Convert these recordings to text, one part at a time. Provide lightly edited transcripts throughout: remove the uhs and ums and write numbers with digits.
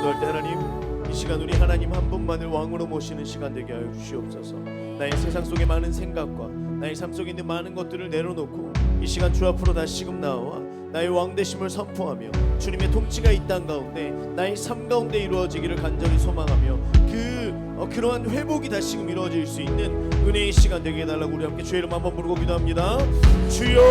기도할 때 하나님, 이 시간 우리 하나님 한 분만을 왕으로 모시는 시간 되게 하여 주시옵소서. 나의 세상 속의 많은 생각과 나의 삶 속에 있는 많은 것들을 내려놓고 이 시간 주 앞으로 다시금 나와 나의 왕되심을 선포하며 주님의 통치가 이 땅 가운데 나의 삶 가운데 이루어지기를 간절히 소망하며 그러한 회복이 다시금 이루어질 수 있는 은혜의 시간 되게 해달라고 우리 함께 주의 이름 한번 부르고 기도합니다. 주여!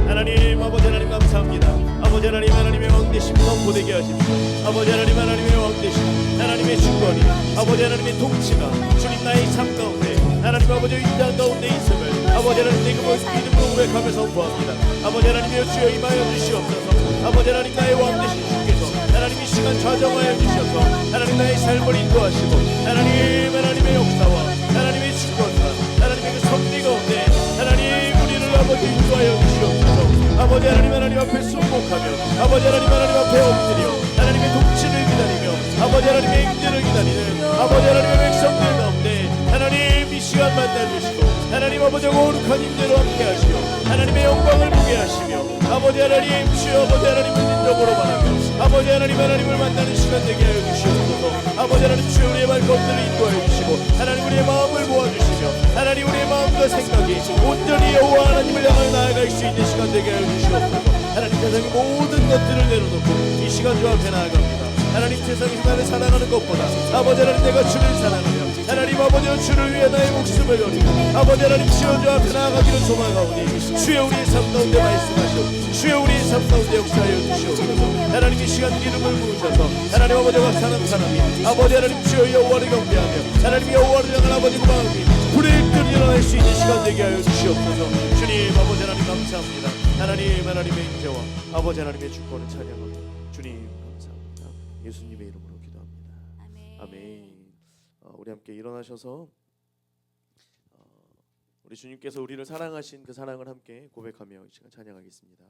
하나님, 아버지 하나님 감사합니다. 아버지 하나님, 하나님의 왕되심 선포되게 하십시오. 아버지 하나님, 하나님의 왕되심, 하나님의 주권이, 아버지 하나님의 통치가 주님 나의 삶 가운데 하나님 아버지 이 땅 가운데 있음을 아버지 하나님 내 그걸 믿음으로 고백하며 선포합니다. 아버지 하나님의 주여 임하여 주시옵소서. 아버지 하나님 나의 왕되신 주께서 하나님 이 시간 좌정하여 주셔서 하나님 나의 삶을 인도하시고 하나님의 역사와 하나님의 주권과 하나님의 그 섭리 가운데 하나님 우리를 아버지 인도하여 주시옵소서. 아버지 하나님 앞에 순복하며 아버지 하나님 앞에 엎드려 하나님의 통치를 기다리며 아버지 하나님의 행진을 기다리는 아버지 하나님의 백성들 가운데 하나님 이 시간 만나주시고 하나님 아버지 거룩한 힘대로 함께 하시며 하나님의 영광을 보게 하시며 아버지 하나님 주여 아버지 하나님을 인적으로 바라며 아버지 하나님을 만나는 시간 되게 하여 주시옵소서. 아버지 하나님 주여 우리의 발걸음들을 인도하여 주시고 하나님 우리의 마음을 모아주시며 하나님 우리의 마음과 생각이 온전히 여호와 하나님을 향하여 나아갈 수 있는 시간 되게 하여 주시옵소서. 하나님 세상의 모든 것들을 내려놓고 이 시간 주 앞에 나아갑니다. 하나님 세상에서 나를 사랑하는 것보다 아버지 하나님 내가 주를 사랑하며 하나님 아버지는 주를 위해 나의 목숨을 걸리고 아버지 하나님 주여 주 앞에 나아가기를 소망하오니 주여 우리의 삶 가운데 말씀하시오. 주여 우리의 삶 가운데 역사하여 주시옵소서. 하나님 이 시간 기름을 부으셔서 하나님 아버지가 사는 사람이 아버지 하나님 주여 여호와를 경배하며 하나님 여호와를 향한 아버지 마음이 불을 끓여 일어날 수 있는 시간 되게 하여 주시옵소서. 주님 아버지 하나님 감사합니다. 하나님의 인재와 아버지 하나님의 주권을 찬양합니다. 주님 감사합니다. 예수님의 이름으로 기도합니다. 아멘. 우리 함께 일어나셔서 우리 주님께서 우리를 사랑하신 그 사랑을 함께 고백하며 이 시간 찬양하겠습니다.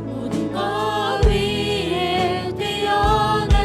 모든 것 위에 뛰어난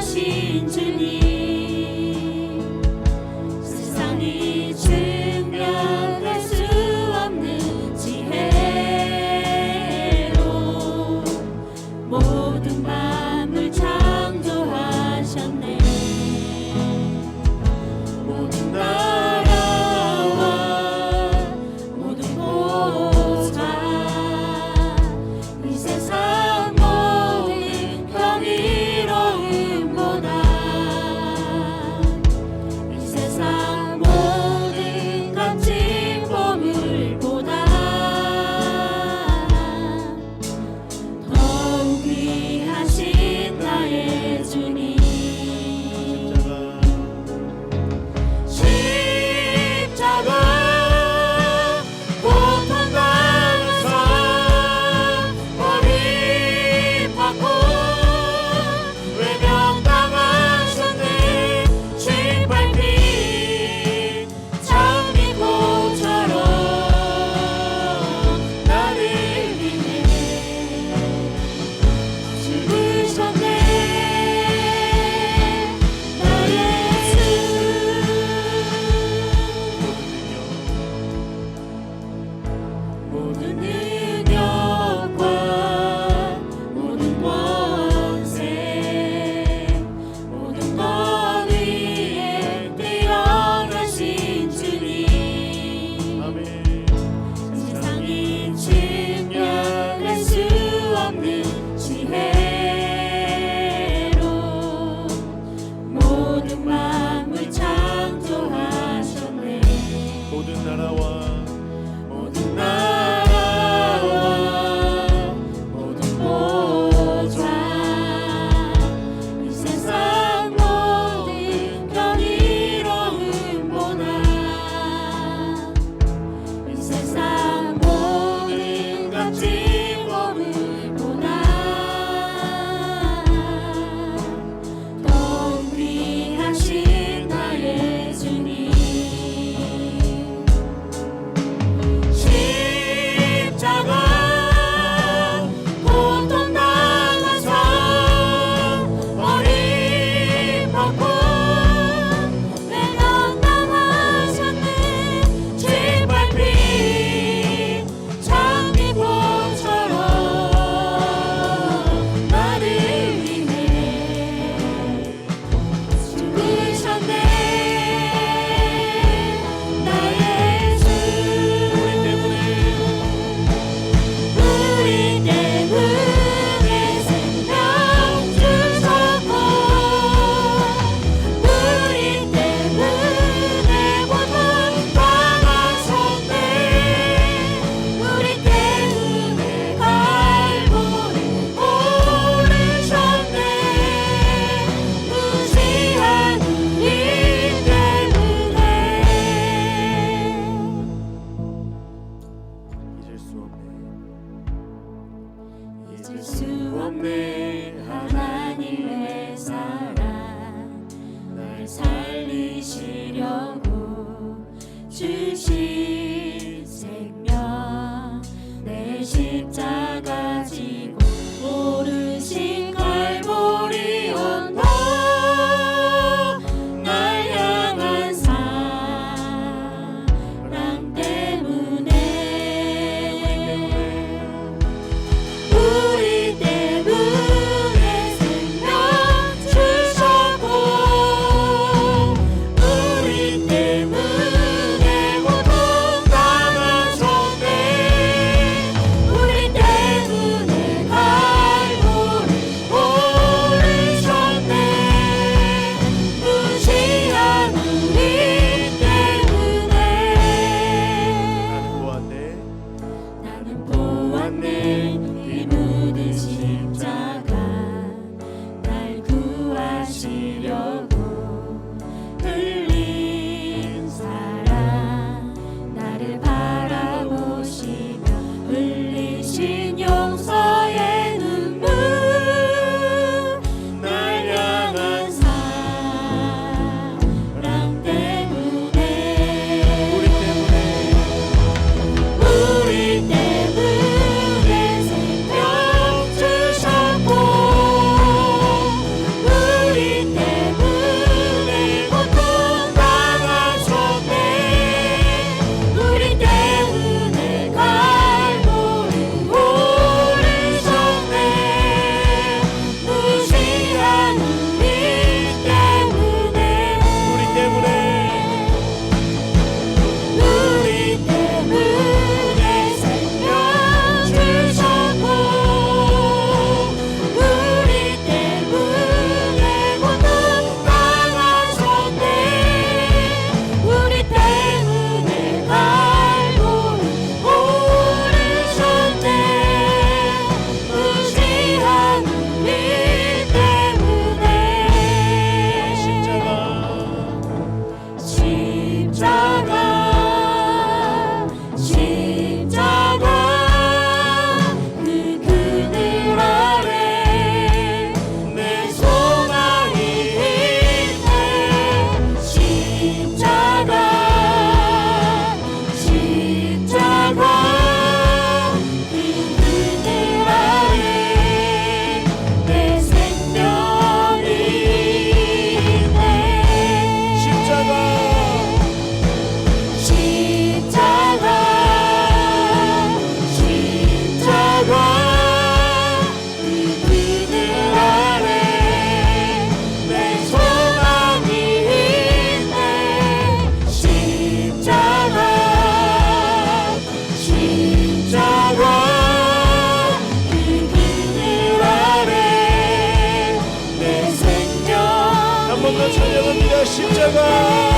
번으로 찬양합니다. 십자가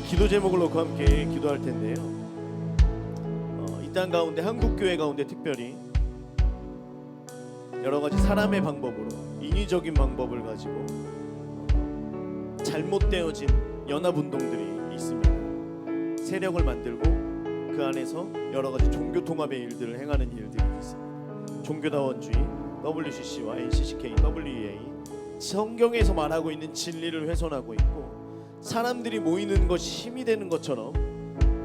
기도 제목을 놓고 함께 기도할 텐데요. 이 땅 가운데 한국 교회 가운데 특별히 여러 가지 사람의 방법으로 인위적인 방법을 가지고 잘못되어진 연합 운동들이 있습니다. 세력을 만들고 그 안에서 여러 가지 종교 통합의 일들을 행하는 일들이 있습니다. 종교다원주의, WCC와 NCCK, WEA, 성경에서 말하고 있는 진리를 훼손하고 있고 사람들이 모이는 것이 힘이 되는 것처럼,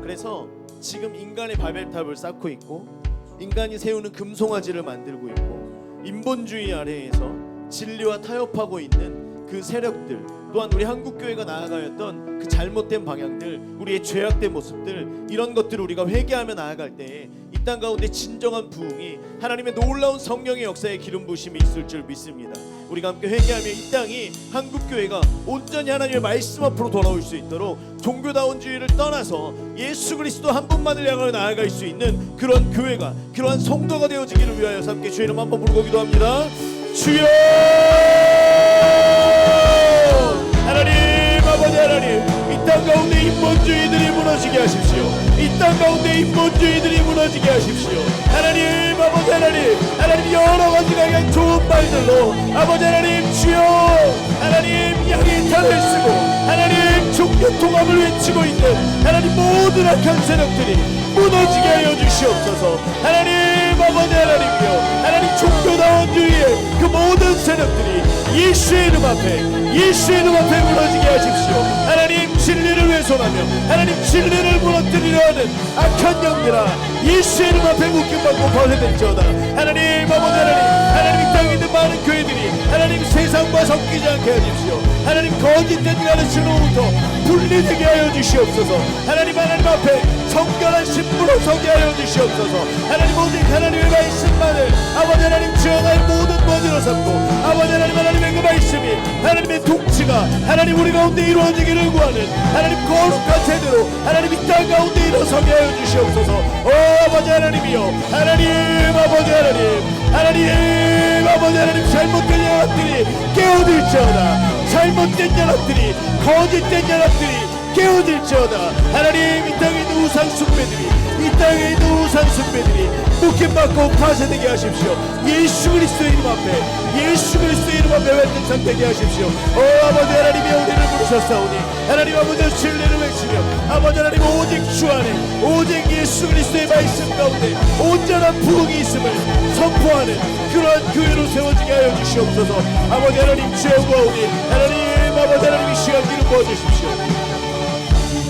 그래서 지금 인간의 바벨탑을 쌓고 있고 인간이 세우는 금송아지를 만들고 있고 인본주의 아래에서 진리와 타협하고 있는 그 세력들, 또한 우리 한국교회가 나아가였던 그 잘못된 방향들, 우리의 죄악된 모습들, 이런 것들을 우리가 회개하며 나아갈 때에 이 땅 가운데 진정한 부흥이, 하나님의 놀라운 성령의 역사의 기름 부으심이 있을 줄 믿습니다. 우리가 함께 회개하며 이 땅이, 한국교회가 온전히 하나님의 말씀 앞으로 돌아올 수 있도록 종교다운주의를 떠나서 예수 그리스도 한 분만을 향하여 나아갈 수 있는 그런 교회가, 그러한 성도가 되어지기를 위하여 함께 주의 이름 한번 부르고 기도합니다. 주여! 하나님, 아버지 하나님, 이 땅 가운데 인본주의들이 무너지게 하십시오. 이 땅 가운데 인본주의들이 무너지게 하십시오. 하나님, 아버지 하나님, 하나님 여러 가지가 그냥 좋은 말들로 아버지 하나님 주여, 하나님 양의 탈을 쓰고 하나님 종교 통합을 외치고 있는 하나님 모든 악한 세력들이 무너지게 하여 주시옵소서. 하나님, 아버지 하나님이여, 하나님 종교다원주의의 그 모든 세력들이 예수의 이름 앞에, 예수의 이름 앞에 무너지게 하십시오. 하나님 진리를 훼손하며 하나님 진리를 무너뜨리려 하는 악한 영들아, 예수의 이름 앞에 묶임받고 벌레될지어다. 하나님, 아버지 하나님, 하나님 이 땅에 있는 많은 교회들이 하나님 세상과 섞이지 않게 해주십시오. 하나님 거짓된 가르침으로부터 분리되게 하여 주시옵소서. 하나님, 하나님 앞에 성결한 신부로 서게 하여 주시옵소서. 하나님 오직 하나님의 말씀만을 아버지 하나님 주어나의 모든 권위로 삼고 아버지 하나님, 하나님의 그 말씀이 하나님의 통치가 하나님 우리 가운데 이루어지기를 구하는 하나님 거룩한 제대로 하나님 이 땅 가운데 일어서게 하여 주시옵소서. 아버지 하나님이여, 하나님, 아버지 하나님, 하나님, 아버지 하나님, 잘못된 연합들이 깨어들지어다. 잘못된 연합들이, 거짓된 연합들이 깨어들지어다. 하나님, 이 땅에 있는 우상 숭배들이, 이 땅에 있는 우상 숭배들이 묶임받고 파쇄되게 하십시오. 예수 그리스도의 이름 앞에, 예수 그리스도의 이름 앞에 완전상되게 하십시오. 아버지 하나님이 우리를 부르셨사오니 하나님 아버지 진리를 외치며 아버지 하나님 오직 주 안에, 오직 예수 그리스도의 말씀 가운데 온전한 부흥이 있음을 선포하는 그러한 교회로 세워지게 하여 주시옵소서. 아버지 하나님 주여 구하오니 하나님, 아버지 하나님 이 시간 기름 부어주십시오.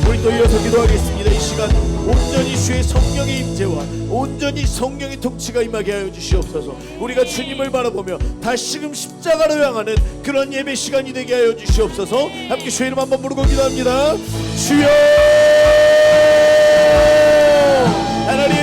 우리 또 이어서 기도하겠습니다. 이 시간 온전히 주의 성령의 임재와 온전히 성령의 통치가 임하게 하여 주시옵소서. 우리가 주님을 바라보며 다시금 십자가로 향하는 그런 예배 시간이 되게 하여 주시옵소서. 함께 주의 이름 한번 부르고 기도합니다. 주여! 하나님,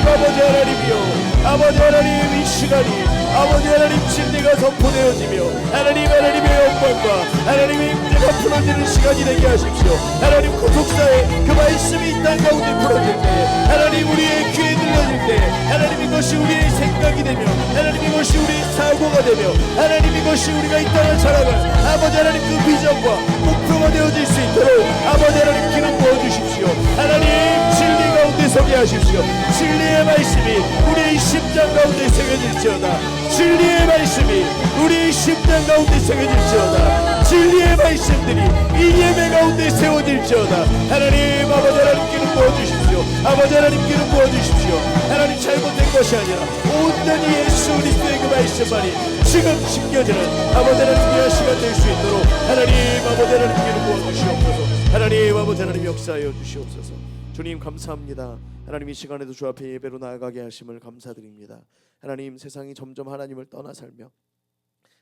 아버지 하나님이여, 아버지 하나님 이 시간이 아버지 하나님 진리가 선포되어지며 하나님, 하나님의 영광과 하나님의 임재가 풀어지는 시간이 되게 하십시오. 하나님 구속사의 그 말씀이 이 땅 가운데 풀어질 때, 하나님 우리의 귀에 들려질 때, 하나님 이것이 우리의 생각이 되며 하나님 이것이 우리의 사고가 되며 하나님 이것이 우리가 이 땅을 살아갈 아버지 하나님 그 비전과 목표가 되어질 수 있도록 아버지 하나님 기름 부어주십시오. 하나님 진리 가운데 서게 하십시오. 진리의 말씀이 우리의 심장 가운데 새겨질지어다. 진리의 말씀이 우리의 심장 가운데 새겨질지어다. 진리의 말씀들이 이 예배 가운데 세워질지어다. 하나님, 아버지 하나님 기름 부어주십시오. 아버지 하나님 기름 부어주십시오. 하나님 잘못된 것이 아니라 온전히 예수 그리스도의 그 말씀만이 지금 심겨지는 아버지 하나님 귀한 시간 될 수 있도록 하나님, 아버지 하나님 기름 부어주시옵소서. 하나님, 아버지 하나님 역사하여 주시옵소서. 주님 감사합니다. 하나님 이 시간에도 주 앞에 예배로 나아가게 하심을 감사드립니다. 하나님, 세상이 점점 하나님을 떠나 살며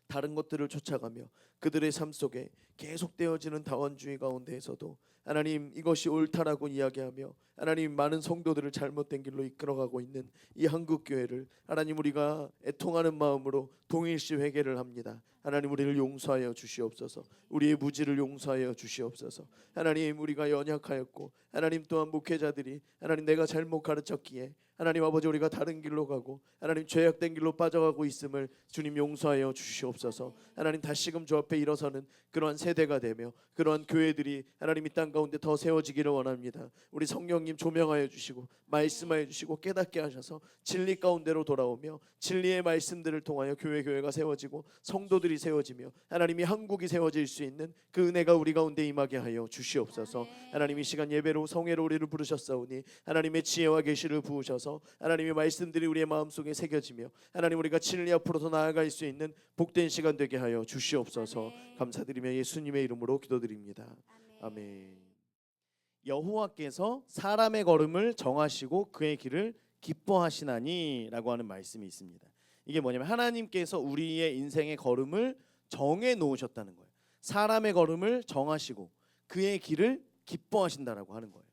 다른 것들을 쫓아가며 그들의 삶 속에 계속되어지는 다원주의 가운데에서도 하나님 이것이 옳다라고 이야기하며 하나님 많은 성도들을 잘못된 길로 이끌어가고 있는 이 한국교회를 하나님 우리가 애통하는 마음으로 동일시 회개를 합니다. 하나님 우리를 용서하여 주시옵소서. 우리의 무지를 용서하여 주시옵소서. 하나님 우리가 연약하였고 하나님 또한 목회자들이 하나님 내가 잘못 가르쳤기에 하나님 아버지 우리가 다른 길로 가고 하나님 죄악된 길로 빠져가고 있음을 주님 용서하여 주시옵소서. 하나님 다시금 주 앞에 일어서는 그러한 세대가 되며 그러한 교회들이 하나님 이 땅 가운데 더 세워지기를 원합니다. 우리 성령님 조명하여 주시고 말씀하여 주시고 깨닫게 하셔서 진리 가운데로 돌아오며 진리의 말씀들을 통하여 교회가 세워지고 성도들이 세워지며 하나님이 한국이 세워질 수 있는 그 은혜가 우리 가운데 임하게 하여 주시옵소서. 하나님 이 시간 예배로 성회로 우리를 부르셨사오니 하나님의 지혜와 계시를 부으셔서 하나님의 말씀들이 우리의 마음속에 새겨지며 하나님 우리가 진리 앞으로 더 나아갈 수 있는 복된 시간 되게 하여 주시옵소서. 감사드리며 예수님의 이름으로 기도드립니다. 아멘. 여호와께서 사람의 걸음을 정하시고 그의 길을 기뻐하시나니 라고 하는 말씀이 있습니다. 이게 뭐냐면 하나님께서 우리의 인생의 걸음을 정해 놓으셨다는 거예요. 사람의 걸음을 정하시고 그의 길을 기뻐하신다라고 하는 거예요.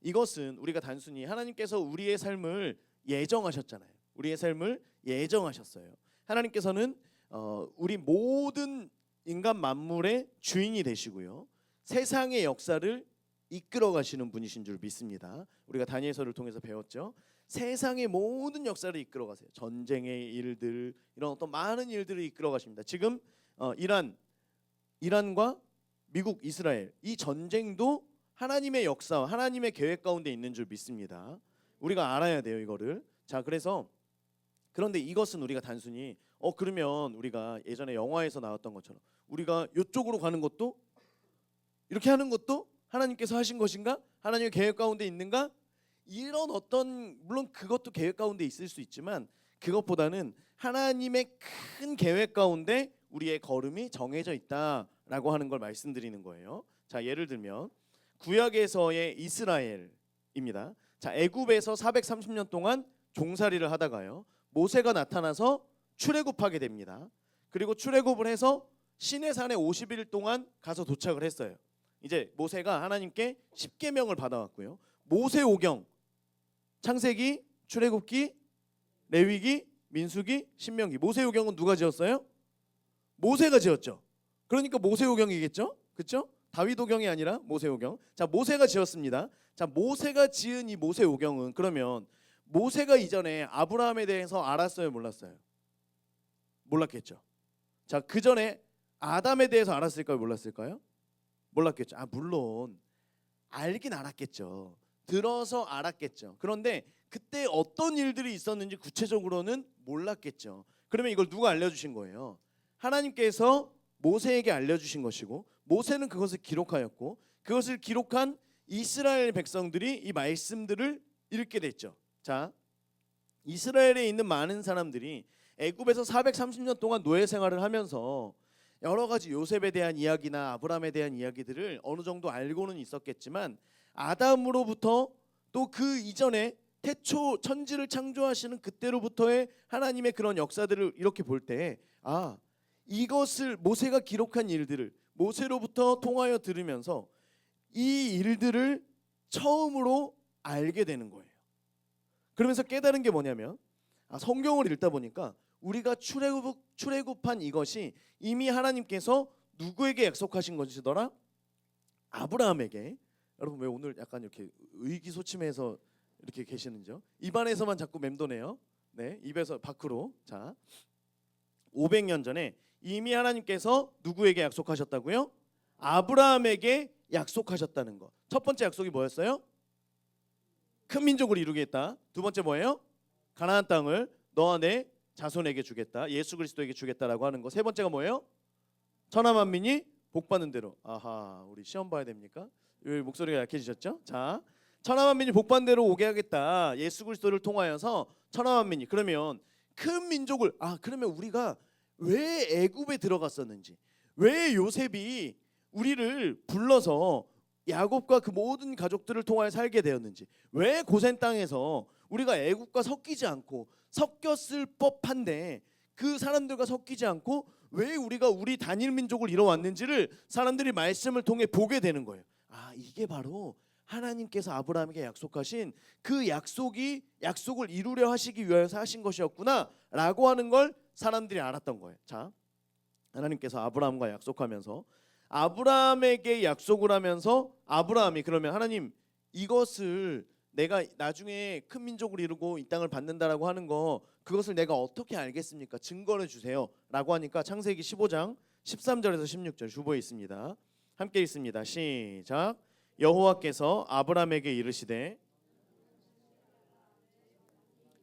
이것은 우리가 단순히 하나님께서 우리의 삶을 예정하셨잖아요. 우리의 삶을 예정하셨어요. 하나님께서는 우리 모든 인간 만물의 주인이 되시고요. 세상의 역사를 이끌어 가시는 분이신 줄 믿습니다. 우리가 다니엘서를 통해서 배웠죠. 세상의 모든 역사를 이끌어 가세요. 전쟁의 일들, 이런 어떤 많은 일들을 이끌어 가십니다. 지금 이란과 미국, 이스라엘 이 전쟁도 하나님의 역사와 하나님의 계획 가운데 있는 줄 믿습니다. 우리가 알아야 돼요, 이거를. 자, 그런데 이것은 우리가 단순히 그러면 우리가 예전에 영화에서 나왔던 것처럼 우리가 이쪽으로 가는 것도 이렇게 하는 것도 하나님께서 하신 것인가? 하나님의 계획 가운데 있는가? 이런 어떤, 물론 그것도 계획 가운데 있을 수 있지만 그것보다는 하나님의 큰 계획 가운데 우리의 걸음이 정해져 있다라고 하는 걸 말씀드리는 거예요. 자, 예를 들면 구약에서의 이스라엘입니다. 자, 애굽에서 430년 동안 종살이를 하다가요, 모세가 나타나서 출애굽하게 됩니다. 그리고 출애굽을 해서 시내산에 50일 동안 가서 도착을 했어요. 이제 모세가 하나님께 십계명을 받아왔고요. 모세오경, 창세기, 출애굽기, 레위기, 민수기, 신명기. 모세오경은 누가 지었어요? 모세가 지었죠. 그러니까 모세오경이겠죠? 그렇죠? 다윗오경이 아니라 모세오경. 자, 모세가 지었습니다. 자, 모세가 지은 이 모세오경은 그러면 모세가 이전에 아브라함에 대해서 알았어요, 몰랐어요? 몰랐겠죠. 자, 그 전에 아담에 대해서 알았을까요, 몰랐을까요? 몰랐겠죠. 물론 알긴 알았겠죠. 들어서 알았겠죠. 그런데 그때 어떤 일들이 있었는지 구체적으로는 몰랐겠죠. 그러면 이걸 누가 알려주신 거예요? 하나님께서 모세에게 알려주신 것이고, 모세는 그것을 기록하였고, 그것을 기록한 이스라엘 백성들이 이 말씀들을 읽게 됐죠. 자, 이스라엘에 있는 많은 사람들이 애굽에서 430년 동안 노예 생활을 하면서 여러 가지 요셉에 대한 이야기나 아브라함에 대한 이야기들을 어느 정도 알고는 있었겠지만, 아담으로부터 또 그 이전에 태초 천지를 창조하시는 그때로부터의 하나님의 그런 역사들을 이렇게 볼 때, 이것을 모세가 기록한 일들을 모세로부터 통하여 들으면서 이 일들을 처음으로 알게 되는 거예요. 그러면서 깨달은 게 뭐냐면, 성경을 읽다 보니까 우리가 출애굽한 이것이 이미 하나님께서 누구에게 약속하신 것이더라? 아브라함에게. 여러분 왜 오늘 약간 이렇게 의기소침해서 이렇게 계시는지요? 입안에서만 자꾸 맴도네요. 네, 입에서 밖으로. 자, 500년 전에 이미 하나님께서 누구에게 약속하셨다고요? 아브라함에게 약속하셨다는 거. 첫 번째 약속이 뭐였어요? 큰 민족을 이루겠다. 두 번째 뭐예요? 가나안 땅을 너와 내 자손에게 주겠다. 예수 그리스도에게 주겠다라고 하는 거. 세 번째가 뭐예요? 천하 만민이 복받는 대로. 우리 시험 봐야 됩니까? 왜 목소리가 약해지셨죠? 자, 천하 만민이 복받는 대로 오게 하겠다. 예수 그리스도를 통하여서 천하 만민이. 그러면 큰 민족을, 그러면 우리가 왜 애굽에 들어갔었는지, 왜 요셉이 우리를 불러서 야곱과 그 모든 가족들을 통하여 살게 되었는지, 왜 고센 땅에서 우리가 애굽과 섞이지 않고, 섞였을 법한데 그 사람들과 섞이지 않고 왜 우리가 우리 단일 민족을 이뤄왔는지를 사람들이 말씀을 통해 보게 되는 거예요. 이게 바로 하나님께서 아브라함에게 약속하신 그 약속을 이루려 하시기 위해서 하신 것이었구나 라고 하는 걸 사람들이 알았던 거예요. 자, 하나님께서 아브라함과 약속하면서, 아브라함에게 약속을 하면서 아브라함이, 그러면 하나님 이것을 내가 나중에 큰 민족을 이루고 이 땅을 받는다라고 하는 거, 그것을 내가 어떻게 알겠습니까? 증거를 주세요 라고 하니까 창세기 15장 13절에서 16절 주보에 있습니다. 함께 읽습니다. 시작. 여호와께서 아브라함에게 이르시되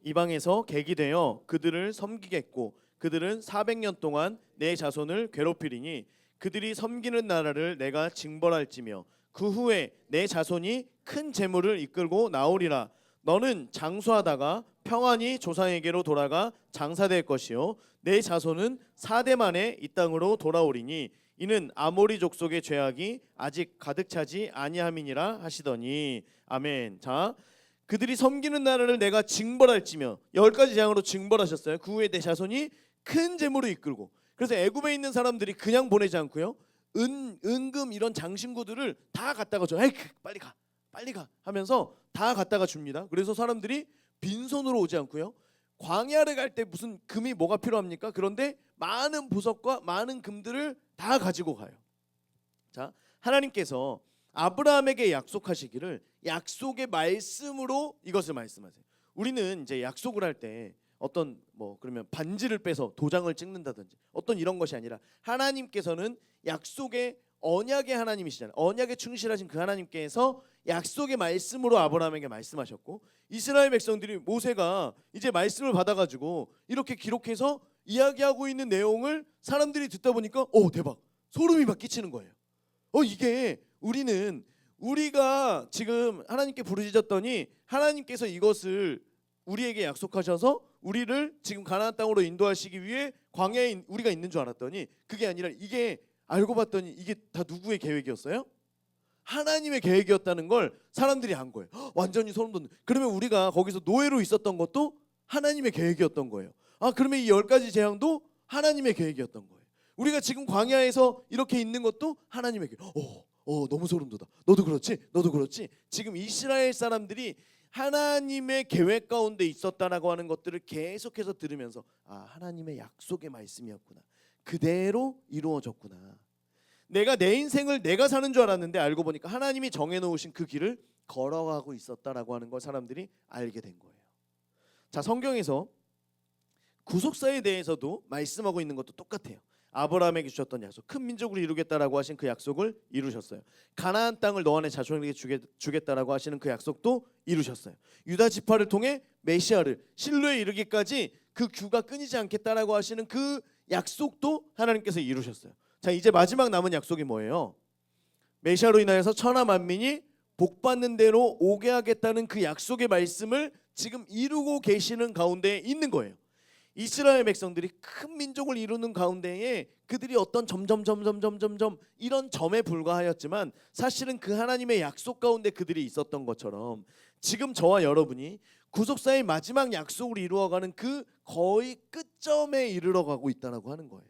이방에서 객이 되어 그들을 섬기겠고 그들은 400년 동안 내 자손을 괴롭히리니 그들이 섬기는 나라를 내가 징벌할지며 그 후에 내 자손이 큰 재물을 이끌고 나오리라. 너는 장수하다가 평안히 조상에게로 돌아가 장사될 것이요 내 자손은 4대 만에 이 땅으로 돌아오리니 이는 아모리 족속의 죄악이 아직 가득 차지 아니함이니라 하시더니. 아멘. 자, 그들이 섬기는 나라를 내가 징벌할지며, 10가지 재앙으로 징벌하셨어요. 그 후에 내 자손이 큰 재물을 이끌고. 그래서 애굽에 있는 사람들이 그냥 보내지 않고요, 은금 이런 장신구들을 다 갖다가 줘. 에이 빨리 가 빨리 가 하면서 다 갖다가 줍니다. 그래서 사람들이 빈손으로 오지 않고요. 광야를 갈 때 무슨 금이 뭐가 필요합니까? 그런데 많은 보석과 많은 금들을 다 가지고 가요. 자, 하나님께서 아브라함에게 약속하시기를 약속의 말씀으로 이것을 말씀하세요. 우리는 이제 약속을 할 때 어떤 뭐 그러면 반지를 빼서 도장을 찍는다든지 어떤 이런 것이 아니라 하나님께서는 약속의 언약의 하나님이시잖아요. 언약에 충실하신 그 하나님께서 약속의 말씀으로 아브라함에게 말씀하셨고 이스라엘 백성들이 모세가 이제 말씀을 받아가지고 이렇게 기록해서 이야기하고 있는 내용을 사람들이 듣다 보니까 대박 소름이 막 끼치는 거예요. 이게 우리가 지금 하나님께 부르짖었더니 하나님께서 이것을 우리에게 약속하셔서 우리를 지금 가나안 땅으로 인도하시기 위해 광야에 우리가 있는 줄 알았더니 그게 아니라 이게 알고 봤더니 이게 다 누구의 계획이었어요? 하나님의 계획이었다는 걸 사람들이 안 거예요. 완전히 소름 돋는. 그러면 우리가 거기서 노예로 있었던 것도 하나님의 계획이었던 거예요. 그러면 이 10가지 재앙도 하나님의 계획이었던 거예요. 우리가 지금 광야에서 이렇게 있는 것도 하나님의 계획. 너무 소름 돋아. 너도 그렇지? 너도 그렇지? 지금 이스라엘 사람들이 하나님의 계획 가운데 있었다라고 하는 것들을 계속해서 들으면서 하나님의 약속의 말씀이었구나. 그대로 이루어졌구나. 내가 내 인생을 내가 사는 줄 알았는데 알고 보니까 하나님이 정해놓으신 그 길을 걸어가고 있었다라고 하는 걸 사람들이 알게 된 거예요. 자, 성경에서 구속사에 대해서도 말씀하고 있는 것도 똑같아요. 아브라함에게 주셨던 약속, 큰 민족을 이루겠다라고 하신 그 약속을 이루셨어요. 가나안 땅을 너 안에 자손에게 주겠다라고 하시는 그 약속도 이루셨어요. 유다 지파를 통해 메시아를 실로에 이르기까지 그 규가 끊이지 않겠다라고 하시는 그 약속도 하나님께서 이루셨어요. 자, 이제 마지막 남은 약속이 뭐예요? 메시아로 인하여서 천하 만민이 복받는 대로 오게 하겠다는 그 약속의 말씀을 지금 이루고 계시는 가운데 있는 거예요. 이스라엘 백성들이 큰 민족을 이루는 가운데에 그들이 어떤 점점 이런 점에 불과하였지만 사실은 그 하나님의 약속 가운데 그들이 있었던 것처럼 지금 저와 여러분이 구속사의 마지막 약속을 이루어가는 그 거의 끝점에 이르러 가고 있다라고 하는 거예요.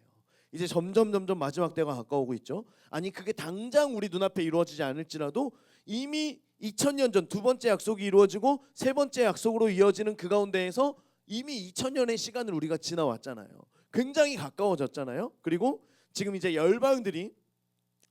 이제 점점 마지막 때가 가까우고 있죠. 아니 그게 당장 우리 눈앞에 이루어지지 않을지라도 이미 2000년 전 두 번째 약속이 이루어지고 세 번째 약속으로 이어지는 그 가운데에서 이미 2000년의 시간을 우리가 지나왔잖아요. 굉장히 가까워졌잖아요. 그리고 지금 이제 열방들이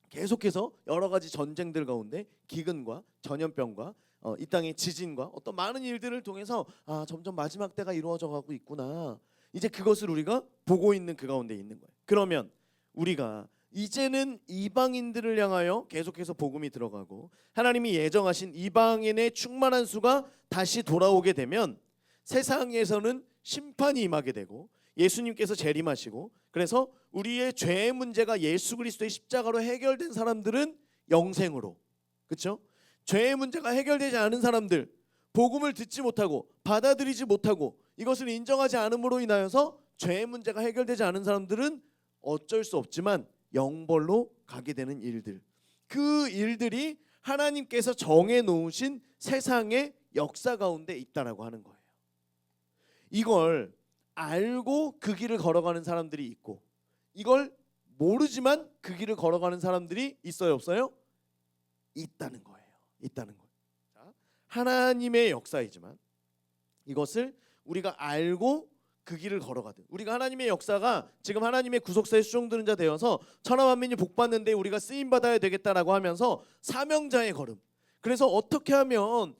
계속해서 여러 가지 전쟁들 가운데 기근과 전염병과 이 땅의 지진과 어떤 많은 일들을 통해서 점점 마지막 때가 이루어져 가고 있구나. 이제 그것을 우리가 보고 있는 그 가운데 있는 거예요. 그러면 우리가 이제는 이방인들을 향하여 계속해서 복음이 들어가고 하나님이 예정하신 이방인의 충만한 수가 다시 돌아오게 되면 세상에서는 심판이 임하게 되고 예수님께서 재림하시고 그래서 우리의 죄의 문제가 예수 그리스도의 십자가로 해결된 사람들은 영생으로, 그렇죠? 죄의 문제가 해결되지 않은 사람들, 복음을 듣지 못하고 받아들이지 못하고 이것을 인정하지 않음으로 인하여서 죄의 문제가 해결되지 않은 사람들은 어쩔 수 없지만 영벌로 가게 되는 일들, 그 일들이 하나님께서 정해 놓으신 세상의 역사 가운데 있다라고 하는 거예요. 이걸 알고 그 길을 걸어가는 사람들이 있고 이걸 모르지만 그 길을 걸어가는 사람들이 있어요, 없어요? 있다는 거예요. 있다는 거예요. 자, 하나님의 역사이지만 이것을 우리가 알고 그 길을 걸어가든 우리가 하나님의 역사가 지금 하나님의 구속사에 수종드는 자 되어서 천하 만민이 복받는데 우리가 쓰임 받아야 되겠다라고 하면서 사명자의 걸음. 그래서 어떻게 하면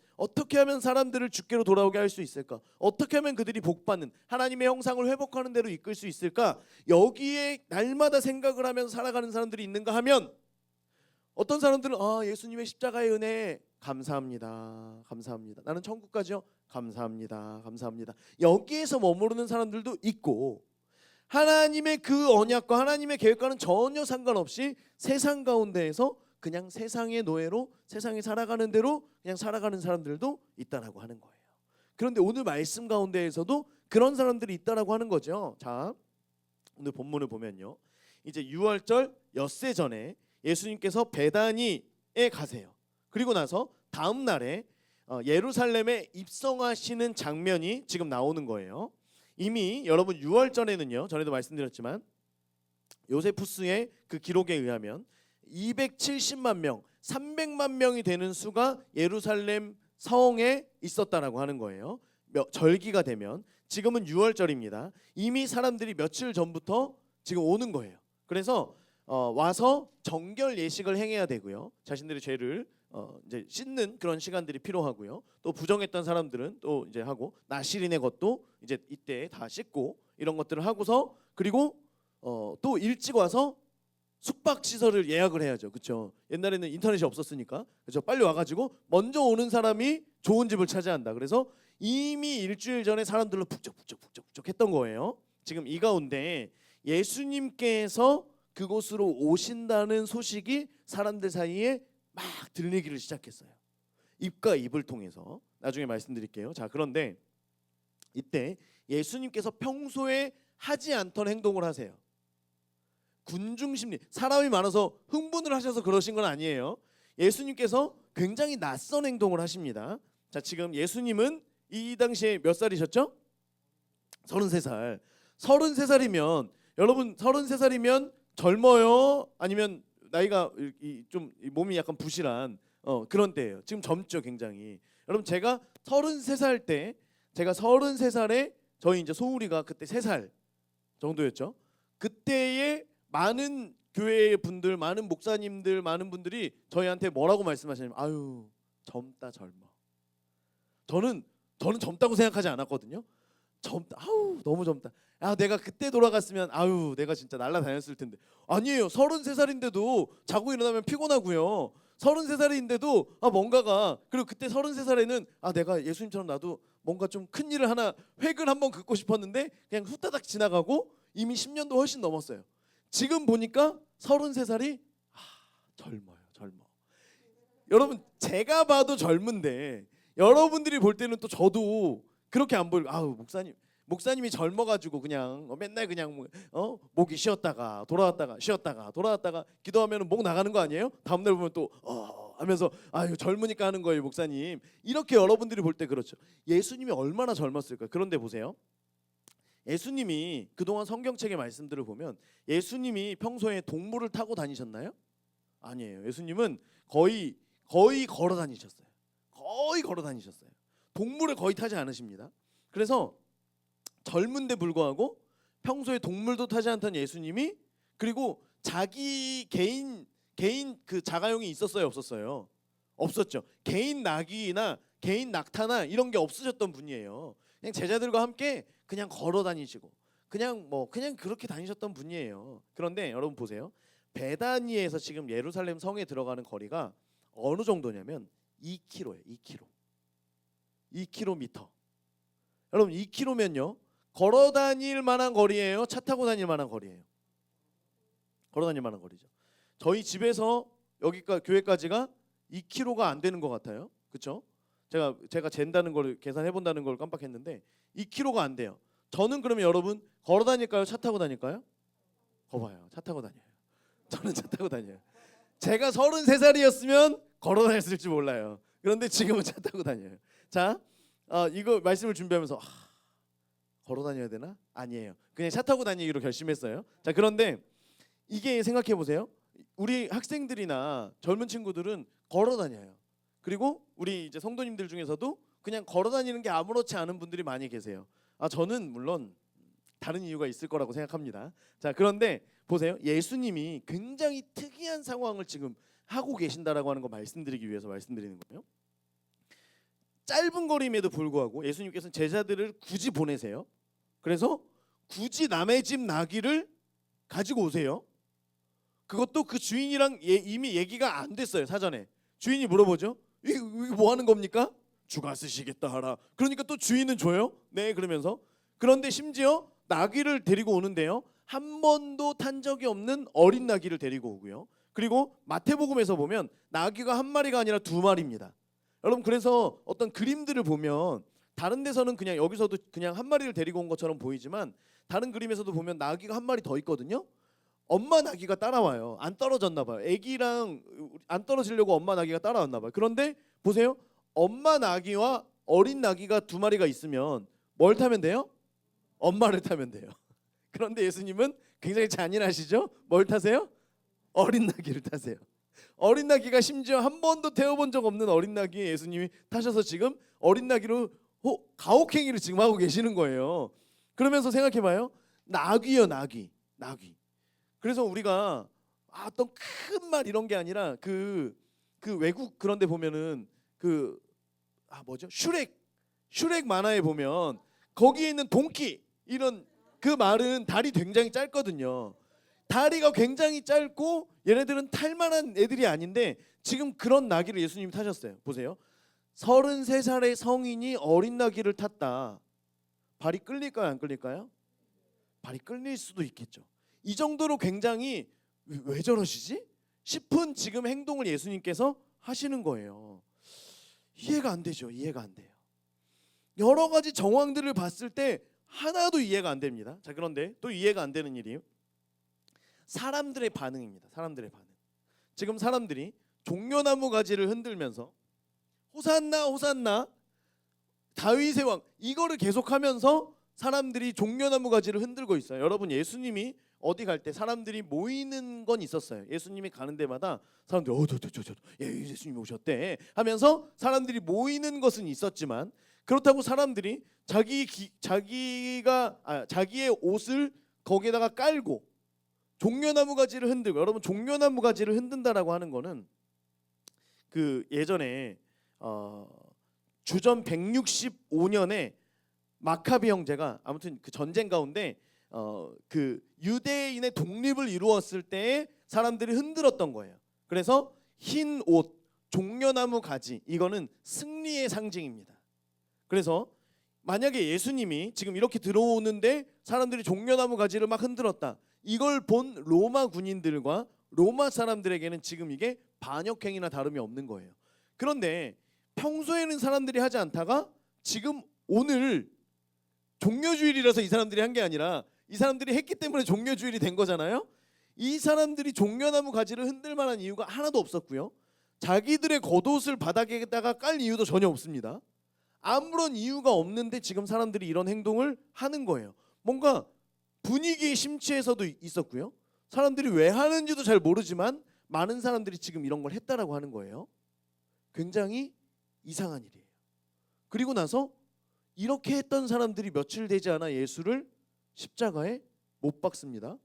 사람들을 주께로 돌아오게 할 수 있을까? 어떻게 하면 그들이 복받는 하나님의 형상을 회복하는 대로 이끌 수 있을까? 여기에 날마다 생각을 하면서 살아가는 사람들이 있는가 하면 어떤 사람들은 예수님의 십자가의 은혜 감사합니다. 감사합니다. 나는 천국 가죠. 감사합니다. 감사합니다. 여기에서 머무르는 사람들도 있고 하나님의 그 언약과 하나님의 계획과는 전혀 상관없이 세상 가운데에서 그냥 세상의 노예로 세상에 살아가는 대로 그냥 살아가는 사람들도 있다라고 하는 거예요. 그런데 오늘 말씀 가운데에서도 그런 사람들이 있다라고 하는 거죠. 자, 오늘 본문을 보면요. 이제 유월절 엿새 전에 예수님께서 베다니에 가세요. 그리고 나서 다음 날에 예루살렘에 입성하시는 장면이 지금 나오는 거예요. 이미 여러분 유월절에는요. 전에도 말씀드렸지만 요세푸스의 그 기록에 의하면 270만 명, 300만 명이 되는 수가 예루살렘 성에 있었다라고 하는 거예요. 절기가 되면 지금은 6월절입니다. 이미 사람들이 며칠 전부터 지금 오는 거예요. 그래서 와서 정결 예식을 행해야 되고요. 자신들의 죄를 이제 씻는 그런 시간들이 필요하고요. 또 부정했던 사람들은 또 이제 하고 나실인의 것도 이제 이때 다 씻고 이런 것들을 하고서 그리고 또 일찍 와서 숙박 시설을 예약을 해야죠. 그렇죠? 옛날에는 인터넷이 없었으니까. 그렇죠? 빨리 와가지고 먼저 오는 사람이 좋은 집을 차지한다. 그래서 이미 일주일 전에 사람들로 북적북적 했던 거예요. 지금 이 가운데 예수님께서 그곳으로 오신다는 소식이 사람들 사이에 막 들리기를 시작했어요. 입과 입을 통해서. 나중에 말씀드릴게요. 자, 그런데 이때 예수님께서 평소에 하지 않던 행동을 하세요. 군중심리, 사람이 많아서 흥분을 하셔서 그러신 건 아니에요. 예수님께서 굉장히 낯선 행동을 하십니다. 자, 지금 예수님은 이 당시에 몇 살이셨죠? 33살. 33살이면 여러분 33살이면 젊어요? 아니면 나이가 좀 몸이 약간 부실한 그런 때예요. 지금 젊죠, 굉장히. 여러분 제가 33살 때 제가 33살에 저희 이제 소울이가 그때 3살 정도였죠. 그때에 많은 교회의 분들, 많은 목사님들, 많은 분들이 저희한테 뭐라고 말씀하시냐면 아유, 젊다 젊어. 저는 젊다고 생각하지 않았거든요. 젊다. 아우, 너무 젊다. 아, 내가 그때 돌아갔으면 아유, 내가 진짜 날아다녔을 텐데. 아니에요. 33살인데도 자고 일어나면 피곤하고요. 33살인데도 뭔가가 그리고 그때 33살에는 내가 예수님처럼 나도 뭔가 좀 큰 일을 하나 획을 한번 긋고 싶었는데 그냥 후다닥 지나가고 이미 10년도 훨씬 넘었어요. 지금 보니까 33살이 젊어요. 젊어. 여러분 제가 봐도 젊은데 여러분들이 볼 때는 또 저도 그렇게 안 보이고 목사님이 젊어가지고 그냥 맨날 그냥 목이 쉬었다가 돌아왔다가 쉬었다가 돌아왔다가 기도하면 목 나가는 거 아니에요? 다음날 보면 또 하면서 아유 젊으니까 하는 거예요 목사님. 이렇게 여러분들이 볼 때 그렇죠. 예수님이 얼마나 젊었을까. 그런데 보세요. 예수님이 그동안 성경책의 말씀들을 보면 예수님이 평소에 동물을 타고 다니셨나요? 아니에요. 예수님은 거의 걸어 다니셨어요. 거의 걸어 다니셨어요. 동물을 거의 타지 않으십니다. 그래서 젊은데 불구하고 평소에 동물도 타지 않던 예수님이 그리고 자기 개인 그 자가용이 있었어요, 없었어요? 없었죠. 개인 낙이나 개인 낙타나 이런 게 없으셨던 분이에요. 그냥 제자들과 함께 그냥 걸어 다니시고 그냥 그렇게 다니셨던 분이에요. 그런데 여러분 보세요. 베다니에서 지금 예루살렘 성에 들어가는 거리가 어느 정도냐면 2km예요. 2km. 여러분 2km면요. 걸어 다닐 만한 거리예요? 차 타고 다닐 만한 거리예요? 걸어 다닐 만한 거리죠. 저희 집에서 여기가 교회까지가 2km가 안 되는 것 같아요. 그렇죠? 제가 잰다는 걸 계산해 본다는 걸 깜빡했는데 2km가 안 돼요. 저는 그러면 여러분 걸어 다닐까요? 차 타고 다닐까요? 거봐요. 차 타고 다녀요. 저는 차 타고 다녀요. 제가 33살이었으면 걸어 다녔을지 몰라요. 그런데 지금은 차 타고 다녀요. 자, 이거 말씀을 준비하면서 걸어 다녀야 되나? 아니에요. 그냥 차 타고 다니기로 결심했어요. 자, 그런데 이게 생각해 보세요. 우리 학생들이나 젊은 친구들은 걸어 다녀요. 그리고 우리 이제 성도님들 중에서도 그냥 걸어 다니는 게 아무렇지 않은 분들이 많이 계세요. 저는 물론 다른 이유가 있을 거라고 생각합니다. 자, 그런데 보세요. 예수님이 굉장히 특이한 상황을 지금 하고 계신다라고 하는 거 말씀드리기 위해서 말씀드리는 거예요. 짧은 거리임에도 불구하고 예수님께서는 제자들을 굳이 보내세요. 그래서 굳이 남의 집 나귀를 가지고 오세요. 그것도 그 주인이랑 이미 얘기가 안 됐어요. 사전에 주인이 물어보죠. 이거 뭐 하는 겁니까? 주가 쓰시겠다 하라. 그러니까 또 주인은 줘요. 네, 그러면서 그런데 심지어 나귀를 데리고 오는데요. 한 번도 탄 적이 없는 어린 나귀를 데리고 오고요. 그리고 마태복음에서 보면 나귀가 한 마리가 아니라 2마리입니다. 여러분 그래서 어떤 그림들을 보면 다른 데서는 그냥 여기서도 그냥 한 마리를 데리고 온 것처럼 보이지만 다른 그림에서도 보면 나귀가 한 마리 더 있거든요. 엄마 나귀가 따라와요. 안 떨어졌나 봐요. 아기랑 안 떨어지려고 엄마 나귀가 따라왔나 봐요. 그런데 보세요. 엄마 나귀와 어린 나귀가 2마리가 있으면 뭘 타면 돼요? 엄마를 타면 돼요. 그런데 예수님은 굉장히 잔인하시죠? 뭘 타세요? 어린 나귀를 타세요. 어린 나귀가 심지어 한 번도 태워본 적 없는 어린 나귀 예수님이 타셔서 지금 어린 나귀로 가혹행위를 지금 하고 계시는 거예요. 그러면서 생각해봐요. 나귀요, 나귀. 그래서 우리가 어떤 큰 말 이런 게 아니라 그 외국 그런 데 보면은 뭐죠? 슈렉 만화에 보면 거기에 있는 동키 이런 그 말은 다리 굉장히 짧거든요. 다리가 굉장히 짧고 얘네들은 탈만한 애들이 아닌데 지금 그런 나귀를 예수님이 타셨어요. 보세요. 33살의 성인이 어린 나귀를 탔다. 발이 끌릴까요, 안 끌릴까요? 발이 끌릴 수도 있겠죠. 이 정도로 굉장히 왜 저러시지? 싶은 지금 행동을 예수님께서 하시는 거예요. 이해가 안 되죠. 이해가 안 돼요. 여러 가지 정황들을 봤을 때 하나도 이해가 안 됩니다. 자, 그런데 또 이해가 안 되는 일이 사람들의 반응입니다. 사람들의 반응. 지금 사람들이 종려나무 가지를 흔들면서 호산나 호산나 다윗의 왕 이거를 계속하면서 사람들이 종려나무 가지를 흔들고 있어요. 여러분, 예수님이 어디 갈 때 사람들이 모이는 건 있었어요. 예수님이 가는 데마다 사람들이 예수님이 오셨대 하면서 사람들이 모이는 것은 있었지만, 그렇다고 사람들이 자기의 옷을 거기에다가 깔고 종려나무 가지를 흔들고, 여러분 종려나무 가지를 흔든다라고 하는 거는 그 예전에 주전 165년에 마카비 형제가 아무튼 그 전쟁 가운데 그 유대인의 독립을 이루었을 때에 사람들이 흔들었던 거예요. 그래서 흰 옷, 종려나무 가지, 이거는 승리의 상징입니다. 그래서 만약에 예수님이 지금 이렇게 들어오는데 사람들이 종려나무 가지를 막 흔들었다, 이걸 본 로마 군인들과 로마 사람들에게는 지금 이게 반역행위나 다름이 없는 거예요. 그런데 평소에는 사람들이 하지 않다가 지금 오늘 종려주일이라서 이 사람들이 한 게 아니라 이 사람들이 했기 때문에 종려주일이 된 거잖아요. 이 사람들이 종려나무 가지를 흔들 만한 이유가 하나도 없었고요. 자기들의 겉옷을 바닥에다가 깔 이유도 전혀 없습니다. 아무런 이유가 없는데 지금 사람들이 이런 행동을 하는 거예요. 뭔가 분위기에 심취해서도 있었고요. 사람들이 왜 하는지도 잘 모르지만 많은 사람들이 지금 이런 걸 했다라고 하는 거예요. 굉장히 이상한 일이에요. 그리고 나서 이렇게 했던 사람들이 며칠 되지 않아 예수를 십자가에 못 박습니다.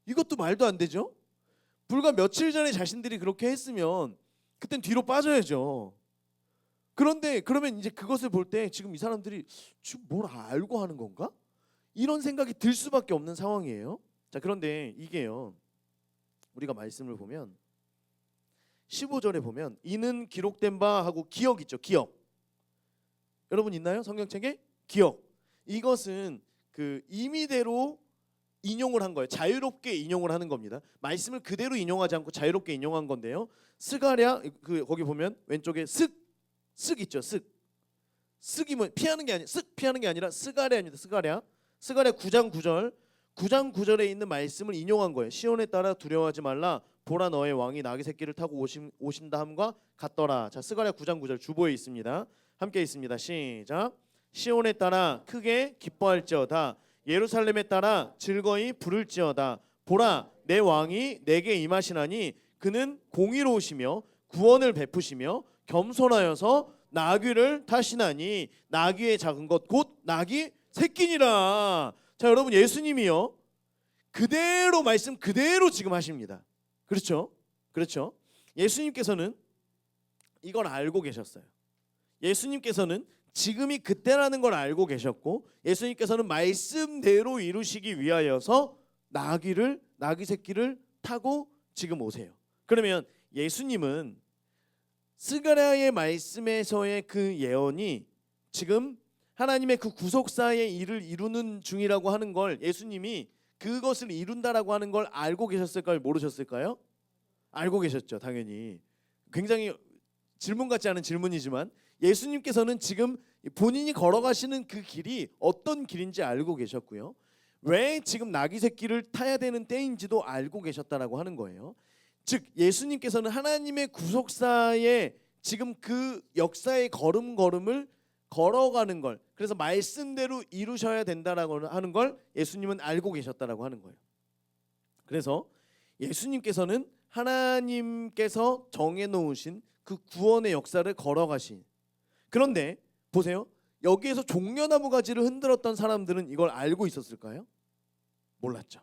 이것도 말도 안 되죠. 불과 며칠 전에 자신들이 그렇게 했으면 그땐 뒤로 빠져야죠. 그런데 그러면 이제 그것을 볼 때 지금 이 사람들이 지금 뭘 알고 하는 건가? 이런 생각이 들 수밖에 없는 상황이에요. 자, 그런데 이게요, 우리가 말씀을 보면 15절에 보면 이는 기록된 바 하고 기억 있죠. 기억. 여러분 있나요? 성경책에 기억. 이것은 그 임의대로 인용을 한 거예요. 자유롭게 인용을 하는 겁니다. 말씀을 그대로 인용하지 않고 자유롭게 인용한 건데요. 스가랴 거기 보면 왼쪽에 쓱 있죠. 쓱이 뭐 피하는 게 아니 쓱 피하는 게 아니라 스가랴입니다. 스가랴 9장 9절에 있는 말씀을 인용한 거예요. 시온에 따라 두려워하지 말라. 보라 너의 왕이 나귀 새끼를 타고 오신다 함과 같더라. 자, 스가랴 9장 9절 주보에 있습니다. 함께 있습니다. 시작. 시온에 따라 크게 기뻐할지어다. 예루살렘에 따라 즐거이 부를지어다. 보라 내 왕이 내게 임하시나니 그는 공의로우시며 구원을 베푸시며 겸손하여서 나귀를 타시나니 나귀의 작은 것 곧 나귀 새끼니라. 자, 여러분 예수님이요 그대로 말씀 그대로 지금 하십니다. 그렇죠? 예수님께서는 이걸 알고 계셨어요. 예수님께서는 지금이 그때라는 걸 알고 계셨고, 예수님께서는 말씀대로 이루시기 위하여서 나귀 새끼를 타고 지금 오세요. 그러면 예수님은 스가랴의 말씀에서의 그 예언이 지금 하나님의 그 구속사의 일을 이루는 중이라고 하는 걸, 예수님이 그것을 이룬다라고 하는 걸 알고 계셨을까요? 모르셨을까요? 알고 계셨죠, 당연히. 굉장히 질문 같지 않은 질문이지만 예수님께서는 지금 본인이 걸어가시는 그 길이 어떤 길인지 알고 계셨고요. 왜 지금 나귀 새끼를 타야 되는 때인지도 알고 계셨다라고 하는 거예요. 즉 예수님께서는 하나님의 구속사의 지금 그 역사의 걸음걸음을 걸어가는 걸, 그래서 말씀대로 이루셔야 된다라고 하는 걸 예수님은 알고 계셨다라고 하는 거예요. 그래서 예수님께서는 하나님께서 정해놓으신 그 구원의 역사를 걸어가신. 그런데 보세요. 여기에서 종려나무 가지를 흔들었던 사람들은 이걸 알고 있었을까요? 몰랐죠.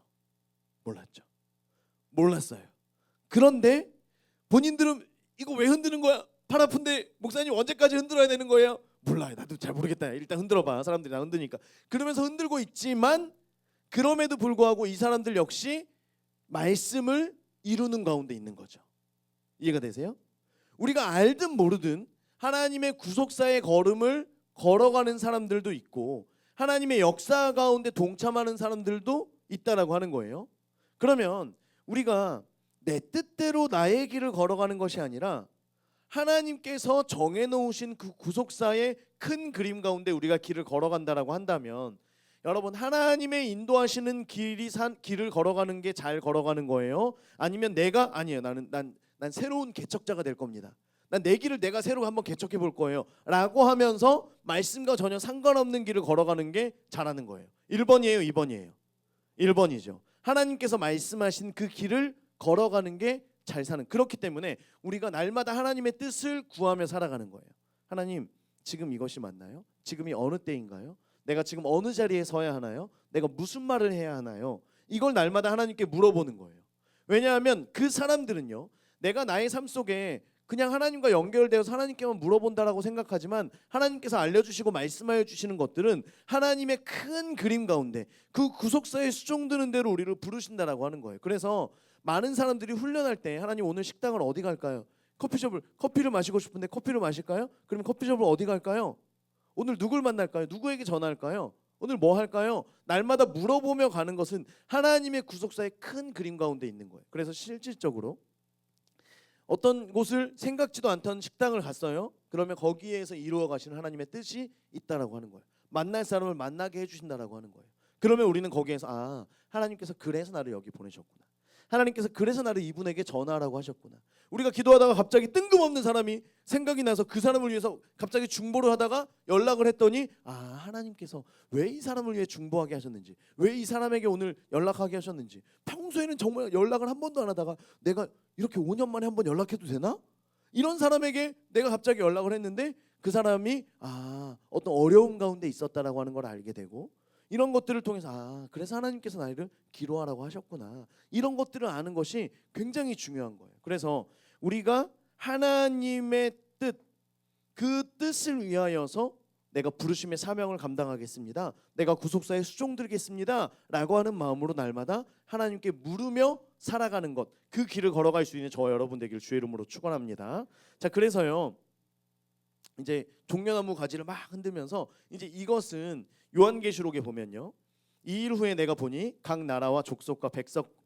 몰랐어요. 그런데 본인들은 이거 왜 흔드는 거야? 팔 아픈데 목사님 언제까지 흔들어야 되는 거예요? 몰라요. 나도 잘 모르겠다. 일단 흔들어봐. 사람들이 다 흔드니까. 그러면서 흔들고 있지만 그럼에도 불구하고 이 사람들 역시 말씀을 이루는 가운데 있는 거죠. 이해가 되세요? 우리가 알든 모르든 하나님의 구속사의 걸음을 걸어가는 사람들도 있고 하나님의 역사 가운데 동참하는 사람들도 있다라고 하는 거예요. 그러면 우리가 내 뜻대로 나의 길을 걸어가는 것이 아니라 하나님께서 정해놓으신 그 구속사의 큰 그림 가운데 우리가 길을 걸어간다라고 한다면 여러분 하나님의 인도하시는 길을 걸어가는 게 잘 걸어가는 거예요? 아니면 내가 아니에요. 난 새로운 개척자가 될 겁니다. 난 내 길을 내가 새로 한번 개척해 볼 거예요. 라고 하면서 말씀과 전혀 상관없는 길을 걸어가는 게 잘하는 거예요. 1번이에요, 2번이에요. 1번이죠. 하나님께서 말씀하신 그 길을 걸어가는 게 잘 사는. 그렇기 때문에 우리가 날마다 하나님의 뜻을 구하며 살아가는 거예요. 하나님, 지금 이것이 맞나요? 지금이 어느 때인가요? 내가 지금 어느 자리에 서야 하나요? 내가 무슨 말을 해야 하나요? 이걸 날마다 하나님께 물어보는 거예요. 왜냐하면 그 사람들은요, 내가 나의 삶 속에 그냥 하나님과 연결되어서 하나님께만 물어본다라고 생각하지만 하나님께서 알려주시고 말씀하여 주시는 것들은 하나님의 큰 그림 가운데 그 구속사에 수종드는 대로 우리를 부르신다라고 하는 거예요. 그래서 많은 사람들이 훈련할 때 하나님 오늘 식당을 어디 갈까요? 커피를 마시고 싶은데 커피를 마실까요? 그러면 커피숍을 어디 갈까요? 오늘 누굴 만날까요? 누구에게 전화할까요? 오늘 뭐 할까요? 날마다 물어보며 가는 것은 하나님의 구속사의 큰 그림 가운데 있는 거예요. 그래서 실질적으로 어떤 곳을 생각지도 않던 식당을 갔어요. 그러면 거기에서 이루어 가시는 하나님의 뜻이 있다라고 하는 거예요. 만날 사람을 만나게 해주신다라고 하는 거예요. 그러면 우리는 거기에서 하나님께서 그래서 나를 여기 보내셨구나. 하나님께서 그래서 나를 이분에게 전하라고 하셨구나. 우리가 기도하다가 갑자기 뜬금없는 사람이 생각이 나서 그 사람을 위해서 갑자기 중보를 하다가 연락을 했더니 하나님께서 왜 이 사람을 위해 중보하게 하셨는지, 왜 이 사람에게 오늘 연락하게 하셨는지, 평소에는 정말 연락을 한 번도 안 하다가 내가 이렇게 5년 만에 한 번 연락해도 되나? 이런 사람에게 내가 갑자기 연락을 했는데 그 사람이 어떤 어려움 가운데 있었다라고 하는 걸 알게 되고, 이런 것들을 통해서 그래서 하나님께서 나를 기도하라고 하셨구나. 이런 것들을 아는 것이 굉장히 중요한 거예요. 그래서 우리가 하나님의 뜻, 그 뜻을 위하여서 내가 부르심의 사명을 감당하겠습니다. 내가 구속사에 수종드리겠습니다. 라고 하는 마음으로 날마다 하나님께 물으며 살아가는 것, 그 길을 걸어갈 수 있는 저와 여러분 되기를 주의 이름으로 축원합니다. 자, 그래서요. 이제 종려나무 가지를 막 흔들면서 이제 이것은 요한계시록에 보면요, 2일 후에 내가 보니 각 나라와 족속과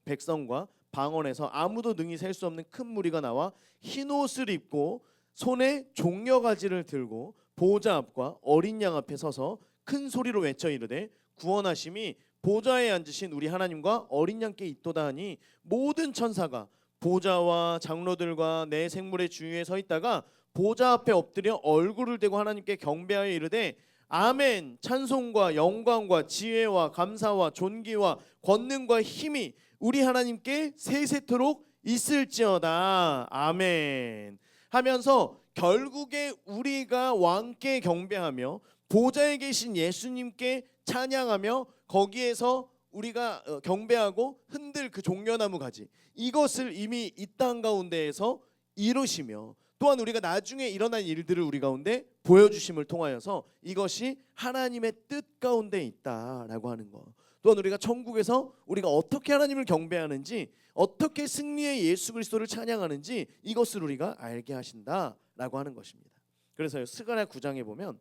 백성과 방언에서 아무도 능히 셀 수 없는 큰 무리가 나와 흰 옷을 입고 손에 종려가지를 들고 보좌 앞과 어린 양 앞에 서서 큰 소리로 외쳐 이르되 구원하심이 보좌에 앉으신 우리 하나님과 어린 양께 있도다 하니 모든 천사가 보좌와 장로들과 내 생물의 주위에 서 있다가 보좌 앞에 엎드려 얼굴을 대고 하나님께 경배하여 이르되 아멘. 찬송과 영광과 지혜와 감사와 존귀와 권능과 힘이 우리 하나님께 세세토록 있을지어다. 아멘. 하면서 결국에 우리가 왕께 경배하며 보좌에 계신 예수님께 찬양하며 거기에서 우리가 경배하고 흔들 그 종려나무 가지, 이것을 이미 이 땅 가운데에서 이루시며 또한 우리가 나중에 일어날 일들을 우리 가운데 보여주심을 통하여서 이것이 하나님의 뜻 가운데 있다라고 하는 거. 또한 우리가 천국에서 우리가 어떻게 하나님을 경배하는지, 어떻게 승리의 예수 그리스도를 찬양하는지 이것을 우리가 알게 하신다라고 하는 것입니다. 그래서 스가랴 9장에 보면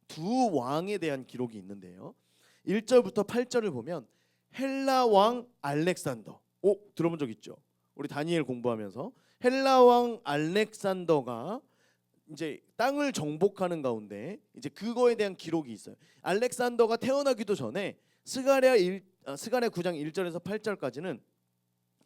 두 왕에 대한 기록이 있는데요, 1절부터 8절을 보면 헬라 왕 알렉산더, 들어본 적 있죠? 우리 다니엘 공부하면서 헬라 왕 알렉산더가 이제 땅을 정복하는 가운데 이제 그거에 대한 기록이 있어요. 알렉산더가 태어나기도 전에 스가랴 9장 1절에서 8절까지는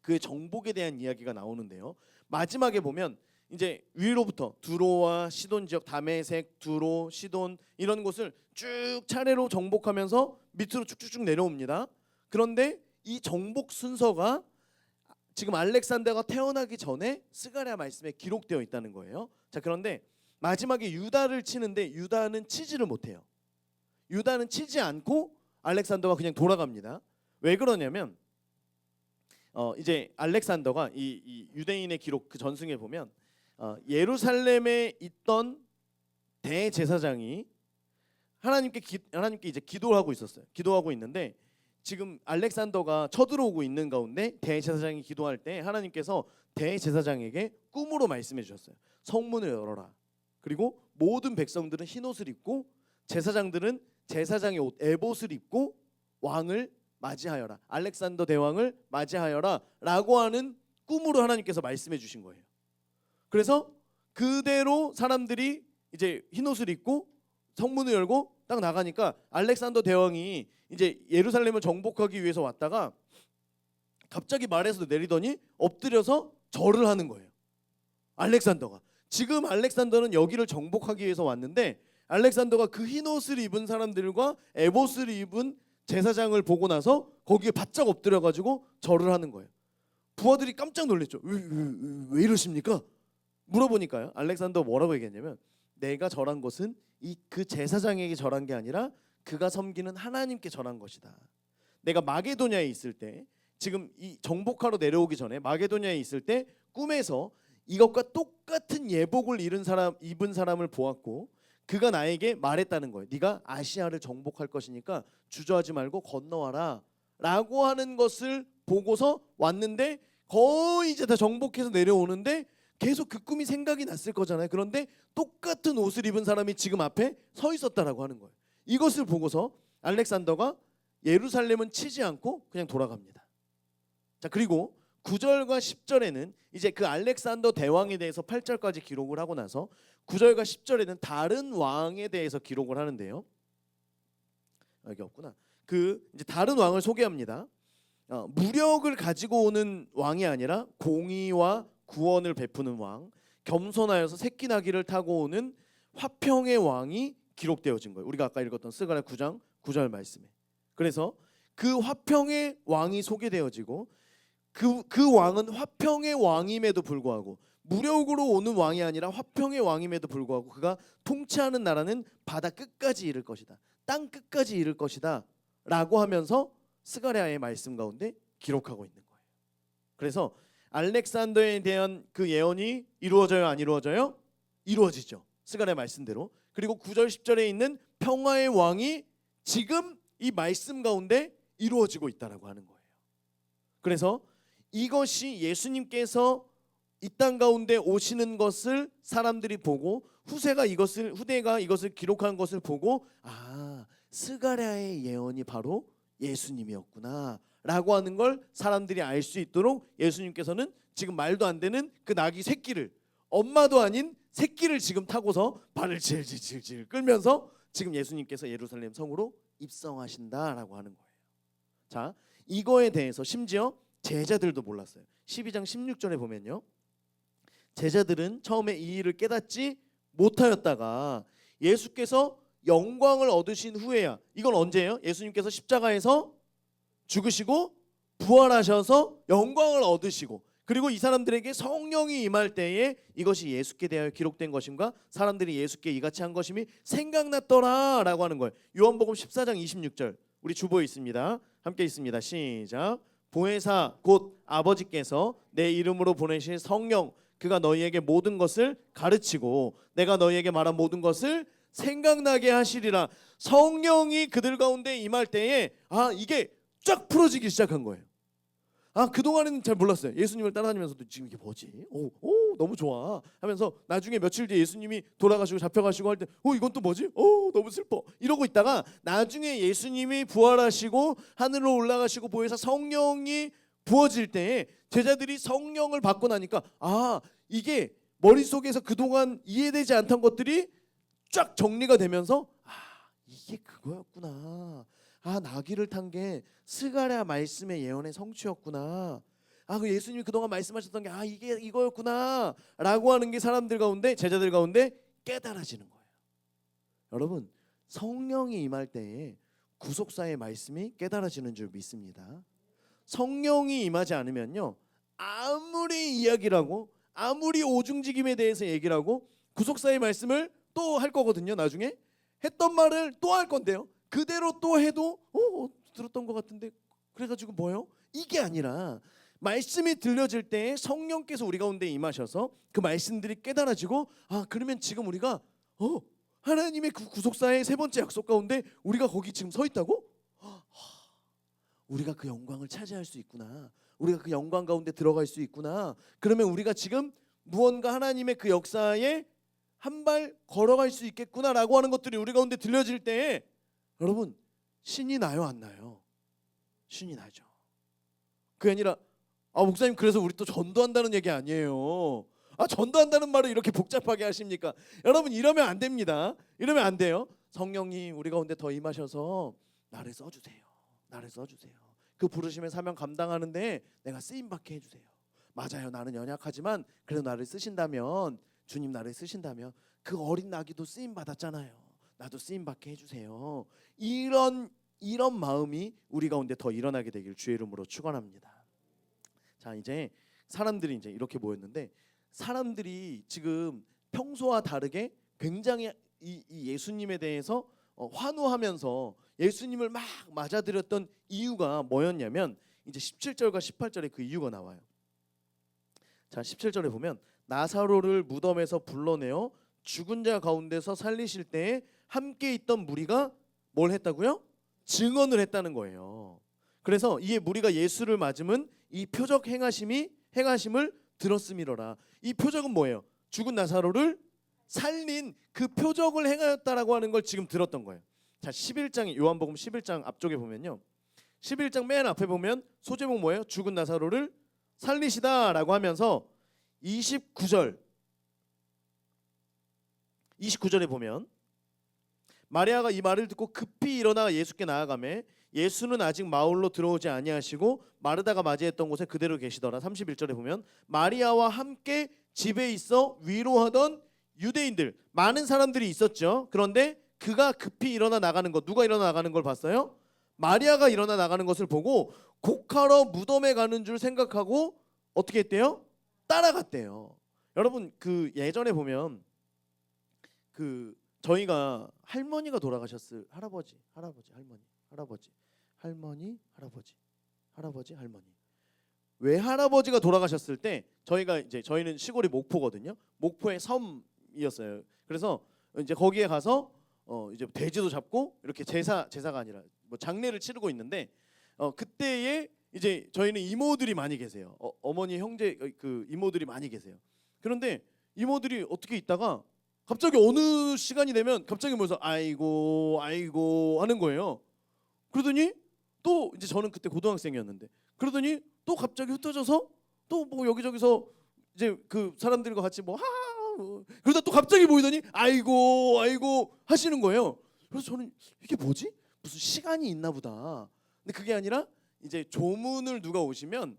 그의 정복에 대한 이야기가 나오는데요, 마지막에 보면 이제 위로부터 두로와 시돈 지역, 다메섹, 두로, 시돈 이런 곳을 쭉 차례로 정복하면서 밑으로 쭉쭉쭉 내려옵니다. 그런데 이 정복 순서가 지금 알렉산더가 태어나기 전에 스가랴 말씀에 기록되어 있다는 거예요. 자, 그런데 마지막에 유다를 치는데 유다는 치지를 못해요. 유다는 치지 않고 알렉산더가 그냥 돌아갑니다. 왜 그러냐면 이제 알렉산더가 이 유대인의 기록 그 전승에 보면 예루살렘에 있던 대제사장이 하나님께 이제 기도를 하고 있었어요. 기도하고 있는데 지금 알렉산더가 쳐들어오고 있는 가운데 대제사장이 기도할 때 하나님께서 대제사장에게 꿈으로 말씀해 주셨어요. 성문을 열어라. 그리고 모든 백성들은 흰옷을 입고 제사장들은 제사장의 옷 에봇을 입고 왕을 맞이하여라. 알렉산더 대왕을 맞이하여라 라고 하는 꿈으로 하나님께서 말씀해 주신 거예요. 그래서 그대로 사람들이 이제 흰옷을 입고 성문을 열고 딱 나가니까 알렉산더 대왕이 이제 예루살렘을 정복하기 위해서 왔다가 갑자기 말에서 내리더니 엎드려서 절을 하는 거예요. 알렉산더가. 지금 알렉산더는 여기를 정복하기 위해서 왔는데 알렉산더가 그 흰옷을 입은 사람들과 에봇을 입은 제사장을 보고 나서 거기에 바짝 엎드려 가지고 절을 하는 거예요. 부하들이 깜짝 놀랐죠. 왜 이러십니까? 물어보니까요. 알렉산더 뭐라고 얘기했냐면 내가 절한 것은 그 제사장에게 절한 게 아니라 그가 섬기는 하나님께 절한 것이다. 내가 마게도냐에 있을 때 지금 이 정복하러 내려오기 전에 마게도냐에 있을 때 꿈에서 이것과 똑같은 예복을 입은 사람을 보았고 그가 나에게 말했다는 거예요. 네가 아시아를 정복할 것이니까 주저하지 말고 건너와라 라고 하는 것을 보고서 왔는데 거의 이제 다 정복해서 내려오는데 계속 그 꿈이 생각이 났을 거잖아요. 그런데 똑같은 옷을 입은 사람이 지금 앞에 서 있었다라고 하는 거예요. 이것을 보고서 알렉산더가 예루살렘은 치지 않고 그냥 돌아갑니다. 자, 그리고 9절과 10절에는 이제 그 알렉산더 대왕에 대해서 8절까지 기록을 하고 나서 9절과 10절에는 다른 왕에 대해서 기록을 하는데요. 여기 없구나. 그 이제 다른 왕을 소개합니다. 무력을 가지고 오는 왕이 아니라 공의와 구원을 베푸는 왕, 겸손하여서 새끼 나귀를 타고 오는 화평의 왕이 기록되어진 거예요. 우리가 아까 읽었던 스가랴 9장 9절 말씀에. 그래서 그 화평의 왕이 소개되어지고 그 왕은 화평의 왕임에도 불구하고 무력으로 오는 왕이 아니라 화평의 왕임에도 불구하고 그가 통치하는 나라는 바다 끝까지 이를 것이다. 땅 끝까지 이를 것이다 라고 하면서 스가랴의 말씀 가운데 기록하고 있는 거예요. 그래서 알렉산더에 대한 그 예언이 이루어져요, 안 이루어져요? 이루어지죠. 스가랴 말씀대로. 그리고 9절 10절에 있는 평화의 왕이 지금 이 말씀 가운데 이루어지고 있다라고 하는 거예요. 그래서 이것이 예수님께서 이 땅 가운데 오시는 것을 사람들이 보고 후대가 이것을 기록한 것을 보고 스가랴의 예언이 바로 예수님이었구나 라고 하는 걸 사람들이 알 수 있도록 예수님께서는 지금 말도 안 되는 그 나귀 새끼를 엄마도 아닌 새끼를 지금 타고서 발을 질질질질 끌면서 지금 예수님께서 예루살렘 성으로 입성하신다라고 하는 거예요. 자, 이거에 대해서 심지어 제자들도 몰랐어요. 12장 16절에 보면요. 제자들은 처음에 이 일을 깨닫지 못하였다가 예수께서 영광을 얻으신 후에야. 이건 언제예요? 예수님께서 십자가에서 죽으시고 부활하셔서 영광을 얻으시고 그리고 이 사람들에게 성령이 임할 때에 이것이 예수께 대하여 기록된 것임과 사람들이 예수께 이같이 한 것임이 생각났더라 라고 하는 거예요. 요한복음 14장 26절 우리 주보에 있습니다. 함께 있습니다. 시작. 보혜사 곧 아버지께서 내 이름으로 보내신 성령 그가 너희에게 모든 것을 가르치고 내가 너희에게 말한 모든 것을 생각나게 하시리라. 성령이 그들 가운데 임할 때에 이게 쫙 풀어지기 시작한 거예요. 그동안에는 잘 몰랐어요. 예수님을 따라다니면서도 지금 이게 뭐지? 너무 좋아 하면서 나중에 며칠 뒤에 예수님이 돌아가시고 잡혀가시고 할 때 이건 또 뭐지? 너무 슬퍼 이러고 있다가 나중에 예수님이 부활하시고 하늘로 올라가시고 보혜사 성령이 부어질 때에 제자들이 성령을 받고 나니까 이게 머릿속에서 그동안 이해되지 않던 것들이 쫙 정리가 되면서 이게 그거였구나. 나귀를 탄 게 스가랴 말씀의 예언의 성취였구나. 그 예수님이 그동안 말씀하셨던 게 이게 이거였구나 라고 하는 게 사람들 가운데 제자들 가운데 깨달아지는 거예요. 여러분 성령이 임할 때에 구속사의 말씀이 깨달아지는 줄 믿습니다. 성령이 임하지 않으면요 아무리 이야기를 하고 아무리 오중직임에 대해서 얘기를 하고 구속사의 말씀을 또 할 거거든요. 나중에 했던 말을 또 할 건데요. 그대로 또 해도 들었던 것 같은데 그래가지고 뭐요? 이게 아니라 말씀이 들려질 때 성령께서 우리 가운데 임하셔서 그 말씀들이 깨달아지고 그러면 지금 우리가 하나님의 그 구속사의 세 번째 약속 가운데 우리가 거기 지금 서 있다고? 우리가 그 영광을 차지할 수 있구나. 우리가 그 영광 가운데 들어갈 수 있구나. 그러면 우리가 지금 무언가 하나님의 그 역사에 한 발 걸어갈 수 있겠구나라고 하는 것들이 우리 가운데 들려질 때 여러분 신이 나요 안 나요? 신이 나죠. 그게 아니라 목사님 그래서 우리 또 전도한다는 얘기 아니에요. 전도한다는 말을 이렇게 복잡하게 하십니까? 여러분 이러면 안 됩니다. 이러면 안 돼요. 성령님 우리 가운데 더 임하셔서 나를 써주세요. 나를 써주세요. 그 부르심의 사명 감당하는데 내가 쓰임받게 해주세요. 맞아요. 나는 연약하지만 그래도 나를 쓰신다면 주님 나를 쓰신다면 그 어린 나귀도 쓰임 받았잖아요. 나도 쓰임 받게 해주세요. 이런 마음이 우리 가운데 더 일어나게 되길 주의 이름으로 축원합니다. 자 이제 사람들이 이제 이렇게 모였는데 사람들이 지금 평소와 다르게 굉장히 이 예수님에 대해서 환호하면서 예수님을 막 맞아들였던 이유가 뭐였냐면 이제 17절과 18절에 그 이유가 나와요. 자 17절에 보면 나사로를 무덤에서 불러내어 죽은 자 가운데서 살리실 때에 함께 있던 무리가 뭘 했다고요? 증언을 했다는 거예요. 그래서 이에 무리가 예수를 맞으면 이 표적 행하심을 들었음이로라. 이 표적은 뭐예요? 죽은 나사로를 살린 그 표적을 행하였다라고 하는 걸 지금 들었던 거예요. 자 11장 요한복음 11장 앞쪽에 보면요. 11장 맨 앞에 보면 소제목 뭐예요? 죽은 나사로를 살리시다라고 하면서 29절에 보면 마리아가 이 말을 듣고 급히 일어나 예수께 나아가매 예수는 아직 마을로 들어오지 아니하시고 마르다가 맞이했던 곳에 그대로 계시더라. 31절에 보면 마리아와 함께 집에 있어 위로하던 유대인들 많은 사람들이 있었죠. 그런데 그가 급히 일어나 나가는 것 누가 일어나 나가는 걸 봤어요? 마리아가 일어나 나가는 것을 보고 곡하러 무덤에 가는 줄 생각하고 어떻게 했대요? 따라갔대요. 여러분 그 예전에 보면 그 저희가 할머니가 돌아가셨을 할아버지 외할아버지가 돌아가셨을 때 저희는 시골이 목포거든요. 목포의 섬이었어요. 그래서 이제 거기에 가서 이제 돼지도 잡고 이렇게 제사가 아니라 뭐 장례를 치르고 있는데 그때에 이제 저희는 이모들이 많이 계세요. 어머니 형제 그 이모들이 많이 계세요. 그런데 이모들이 어떻게 있다가 갑자기 어느 시간이 되면 갑자기 모여서 아이고 하는 거예요. 그러더니 또 이제 저는 그때 고등학생이었는데 그러더니 또 갑자기 흩어져서 또 뭐 여기저기서 이제 그 사람들과 같이 뭐 그러다 또 갑자기 모이더니 아이고 하시는 거예요. 그래서 저는 이게 뭐지? 무슨 시간이 있나 보다. 근데 그게 아니라 이제 조문을 오시면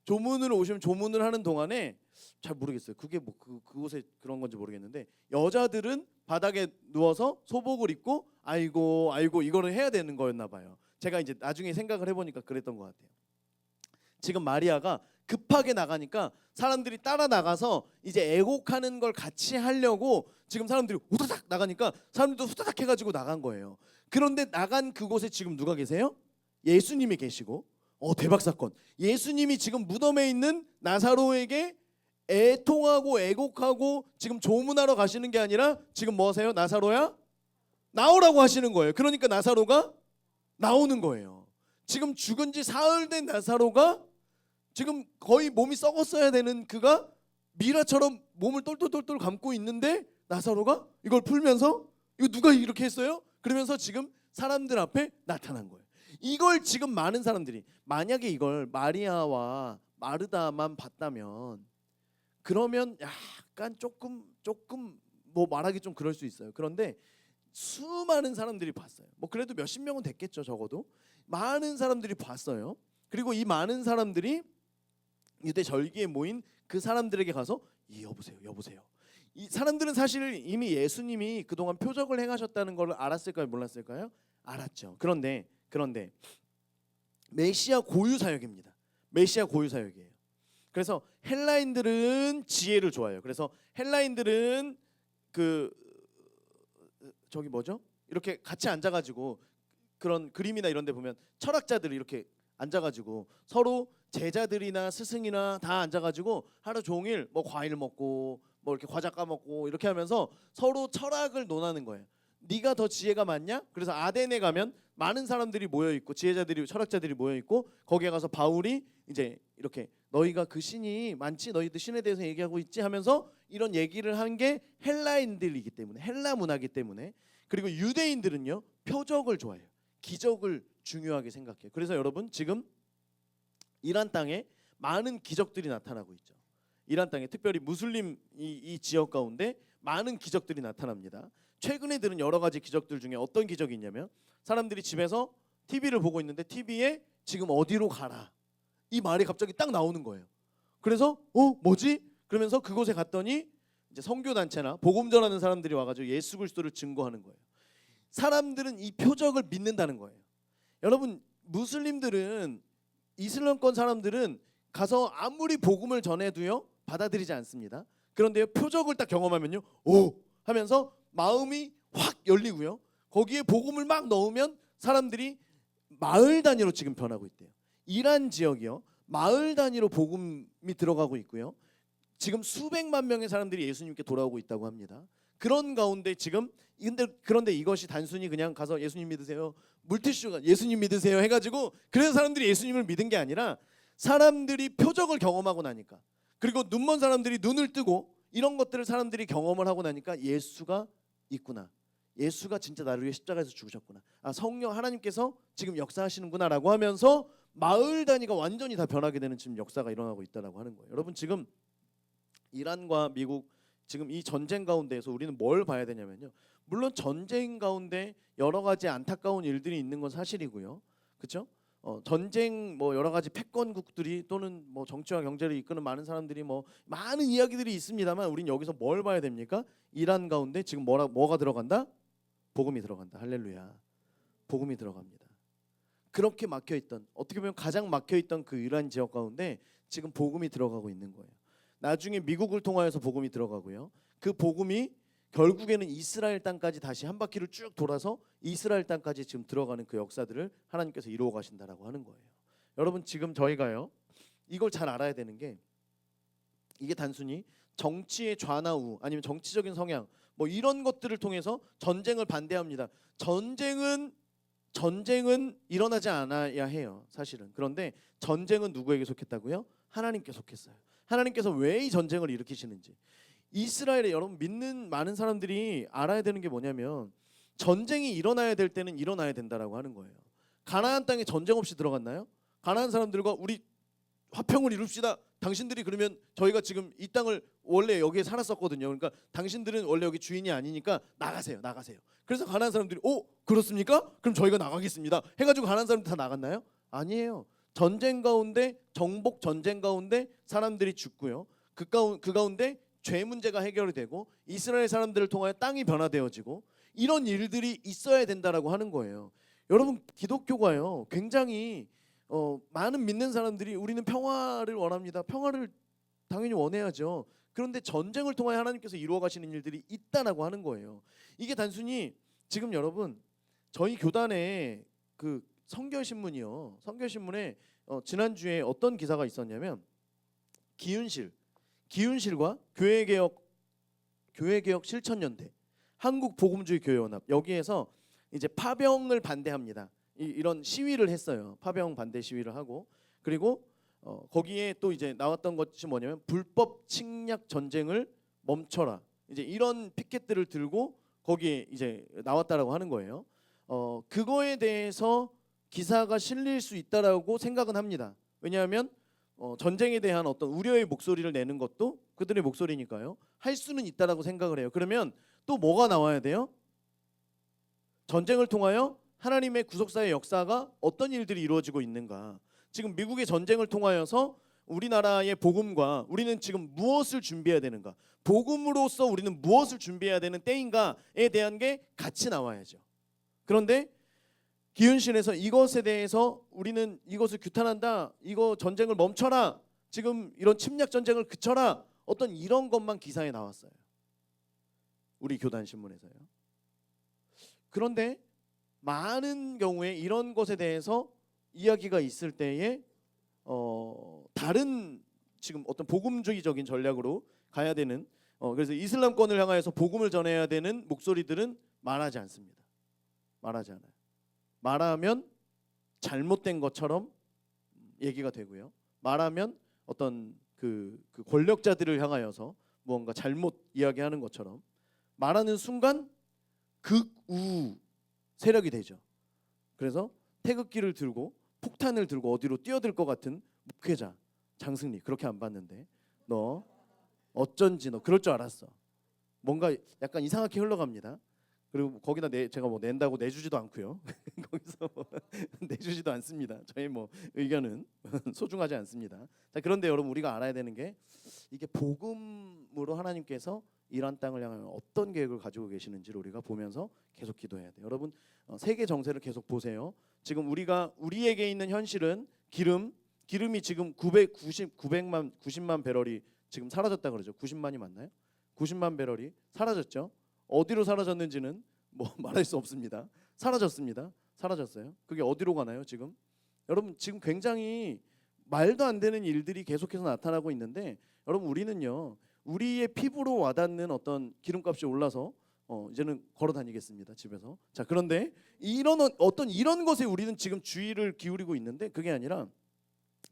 조문을 하는 동안에 잘 모르겠어요. 그게 뭐 그곳에 그런 건지 모르겠는데 여자들은 바닥에 누워서 소복을 입고 아이고 이거를 해야 되는 거였나 봐요. 제가 이제 나중에 생각을 해보니까 그랬던 것 같아요. 지금 마리아가 급하게 나가니까 사람들이 따라 나가서 이제 애곡하는 걸 같이 하려고 지금 사람들이 후다닥 나가니까 사람들도 후다닥 해가지고 나간 거예요. 그런데 나간 그곳에 지금 누가 계세요? 예수님이 계시고 대박 사건. 예수님이 지금 무덤에 있는 나사로에게 애통하고 애곡하고 지금 조문하러 가시는 게 아니라 지금 뭐 하세요? 나사로야 나오라고 하시는 거예요. 그러니까 나사로가 나오는 거예요. 지금 죽은 지 사흘 된 나사로가 지금 거의 몸이 썩었어야 되는 그가 미라처럼 몸을 똘똘똘똘 감고 있는데 나사로가 이걸 풀면서 이거 누가 이렇게 했어요? 그러면서 지금 사람들 앞에 나타난 거예요. 이걸 지금 많은 사람들이 만약에 이걸 마리아와 마르다만 봤다면 그러면 약간 조금 뭐 말하기 좀 그럴 수 있어요. 그런데 수많은 사람들이 봤어요. 뭐 그래도 몇십 명은 됐겠죠. 적어도 많은 사람들이 봤어요. 그리고 이 많은 사람들이 유대 절기에 모인 그 사람들에게 가서 여보세요. 이 사람들은 사실 이미 예수님이 그동안 표적을 행하셨다는 걸 알았을까요? 몰랐을까요? 알았죠. 그런데 메시아 고유 사역입니다. 메시아 고유 사역이에요. 그래서 헬라인들은 지혜를 좋아해요. 그래서 헬라인들은 그 저기 뭐죠? 이렇게 같이 앉아가지고 그런 그림이나 이런 데 보면 철학자들이 이렇게 앉아가지고 서로 제자들이나 스승이나 다 앉아가지고 하루 종일 뭐 과일 먹고 뭐 이렇게 과자 까먹고 이렇게 하면서 서로 철학을 논하는 거예요. 네가 더 지혜가 많냐? 그래서 아덴에 가면 많은 사람들이 모여 있고 지혜자들이 철학자들이 모여 있고 거기에 가서 바울이 이제 이렇게 너희가 그 신이 많지? 너희들 신에 대해서 얘기하고 있지? 하면서 이런 얘기를 한 게 헬라인들이기 때문에 헬라 문화이기 때문에 그리고 유대인들은요 표적을 좋아해요. 기적을 중요하게 생각해요. 그래서 여러분 지금 이란 땅에 많은 기적들이 나타나고 있죠. 이란 땅에 특별히 무슬림 이 지역 가운데 많은 기적들이 나타납니다. 최근에 들은 여러 가지 기적들 중에 어떤 기적이 있냐면 사람들이 집에서 TV를 보고 있는데 TV에 지금 어디로 가라 이 말이 갑자기 딱 나오는 거예요. 그래서 뭐지? 그러면서 그곳에 갔더니 이제 선교 단체나 복음 전하는 사람들이 와가지고 예수 그리스도를 증거하는 거예요. 사람들은 이 표적을 믿는다는 거예요. 여러분 무슬림들은 이슬람권 사람들은 가서 아무리 복음을 전해도요 받아들이지 않습니다. 그런데요 표적을 딱 경험하면요 오 하면서 마음이 확 열리고요 거기에 복음을 막 넣으면 사람들이 마을 단위로 지금 변하고 있대요. 이란 지역이요 마을 단위로 복음이 들어가고 있고요 지금 수백만 명의 사람들이 예수님께 돌아오고 있다고 합니다. 그런 가운데 지금 그런데 이것이 단순히 그냥 가서 예수님 믿으세요 물티슈가 예수님 믿으세요 해가지고 그래서 사람들이 예수님을 믿은 게 아니라 사람들이 표적을 경험하고 나니까 그리고 눈먼 사람들이 눈을 뜨고 이런 것들을 사람들이 경험을 하고 나니까 예수가 있구나. 예수가 진짜 나를 위해 십자가에서 죽으셨구나. 아 성령 하나님께서 지금 역사하시는구나라고 하면서 마을 단위가 완전히 다 변하게 되는 지금 역사가 일어나고 있다라고 하는 거예요. 여러분 지금 이란과 미국 지금 이 전쟁 가운데에서 우리는 뭘 봐야 되냐면요. 물론 전쟁 가운데 여러 가지 안타까운 일들이 있는 건 사실이고요. 그렇죠? 전쟁 뭐 여러 가지 패권국들이 또는 뭐 정치와 경제를 이끄는 많은 사람들이 뭐 많은 이야기들이 있습니다만 우린 여기서 뭘 봐야 됩니까? 이란 가운데 지금 뭐가 들어간다? 복음이 들어간다. 할렐루야. 복음이 들어갑니다. 그렇게 막혀있던 어떻게 보면 가장 막혀있던 그 이란 지역 가운데 지금 복음이 들어가고 있는 거예요. 나중에 미국을 통하여서 복음이 들어가고요. 그 복음이 결국에는 이스라엘 땅까지 다시 한 바퀴를 쭉 돌아서 이스라엘 땅까지 지금 들어가는 그 역사들을 하나님께서 이루어 가신다라고 하는 거예요. 여러분 지금 저희가요. 이걸 잘 알아야 되는 게 이게 단순히 정치의 좌나우 아니면 정치적인 성향 뭐 이런 것들을 통해서 전쟁을 반대합니다. 전쟁은 일어나지 않아야 해요. 사실은. 그런데 전쟁은 누구에게 속했다고요? 하나님께 속했어요. 하나님께서 왜 이 전쟁을 일으키시는지 이스라엘에 여러분 믿는 많은 사람들이 알아야 되는 게 뭐냐면 전쟁이 일어나야 될 때는 일어나야 된다라고 하는 거예요. 가나안 땅에 전쟁 없이 들어갔나요? 가나안 사람들과 우리 화평을 이룹시다. 당신들이 그러면 저희가 지금 이 땅을 원래 여기에 살았었거든요. 그러니까 당신들은 원래 여기 주인이 아니니까 나가세요. 그래서 가나안 사람들이 그렇습니까? 그럼 저희가 나가겠습니다. 해가지고 가나안 사람들 다 나갔나요? 아니에요. 전쟁 가운데 정복 전쟁 가운데 사람들이 죽고요. 그 가운데 죄 문제가 해결이 되고 이스라엘 사람들을 통하여 땅이 변화되어지고 이런 일들이 있어야 된다라고 하는 거예요. 여러분 기독교가요 굉장히 많은 믿는 사람들이 우리는 평화를 원합니다. 평화를 당연히 원해야죠. 그런데 전쟁을 통하여 하나님께서 이루어 가시는 일들이 있다라고 하는 거예요. 이게 단순히 지금 여러분 저희 교단에 그 성결신문이요. 성결신문에 지난주에 어떤 기사가 있었냐면 기윤실과 교회개혁 실천연대 한국복음주의교회연합 여기에서 이제 파병을 반대합니다. 이런 시위를 했어요. 파병 반대 시위를 하고 그리고 거기에 또 이제 나왔던 것이 뭐냐면 불법 침략 전쟁을 멈춰라. 이제 이런 피켓들을 들고 거기에 이제 나왔다라고 하는 거예요. 그거에 대해서 기사가 실릴 수 있다라고 생각은 합니다. 왜냐하면 전쟁에 대한 어떤 우려의 목소리를 내는 것도 그들의 목소리니까요. 할 수는 있다라고 생각을 해요. 그러면 또 뭐가 나와야 돼요? 전쟁을 통하여 하나님의 구속사의 역사가 어떤 일들이 이루어지고 있는가. 지금 미국의 전쟁을 통하여서 우리나라의 복음과 우리는 지금 무엇을 준비해야 되는가. 복음으로서 우리는 무엇을 준비해야 되는 때인가에 대한 게 같이 나와야죠. 그런데 기윤실에서 이것에 대해서 우리는 이것을 규탄한다. 이거 전쟁을 멈춰라. 지금 이런 침략 전쟁을 그쳐라. 어떤 이런 것만 기사에 나왔어요. 우리 교단 신문에서요. 그런데 많은 경우에 이런 것에 대해서 이야기가 있을 때에 다른 지금 어떤 복음주의적인 전략으로 가야 되는 그래서 이슬람권을 향하여서 복음을 전해야 되는 목소리들은 말하지 않습니다. 말하지 않아요. 말하면 잘못된 것처럼 얘기가 되고요. 말하면 어떤 그 권력자들을 향하여서 무언가 잘못 이야기하는 것처럼 말하는 순간 극우 세력이 되죠. 그래서 태극기를 들고 폭탄을 들고 어디로 뛰어들 것 같은 목회자 장승리 그렇게 안 봤는데 너 어쩐지 너 그럴 줄 알았어. 뭔가 약간 이상하게 흘러갑니다. 그리고 거기다 제가 뭐 낸다고 내주지도 않고요. 거기서 뭐 내주지도 않습니다. 저희 뭐 의견은 소중하지 않습니다. 자, 그런데 여러분 우리가 알아야 되는 게 이게 복음으로 하나님께서 이란 땅을 향하여 어떤 계획을 가지고 계시는지를 우리가 보면서 계속 기도해야 돼요. 여러분 세계 정세를 계속 보세요. 지금 우리에게 있는 현실은 기름이 지금 90만 배럴이 지금 사라졌다 그러죠. 90만이 맞나요? 90만 배럴이 사라졌죠. 어디로 사라졌는지는 뭐 말할 수 없습니다. 사라졌습니다. 사라졌어요. 그게 어디로 가나요, 지금? 여러분 지금 굉장히 말도 안 되는 일들이 계속해서 나타나고 있는데 여러분 우리는요. 우리의 피부로 와닿는 어떤 기름값이 올라서 이제는 걸어 다니겠습니다. 집에서. 자, 그런데 이런 것에 우리는 지금 주의를 기울이고 있는데 그게 아니라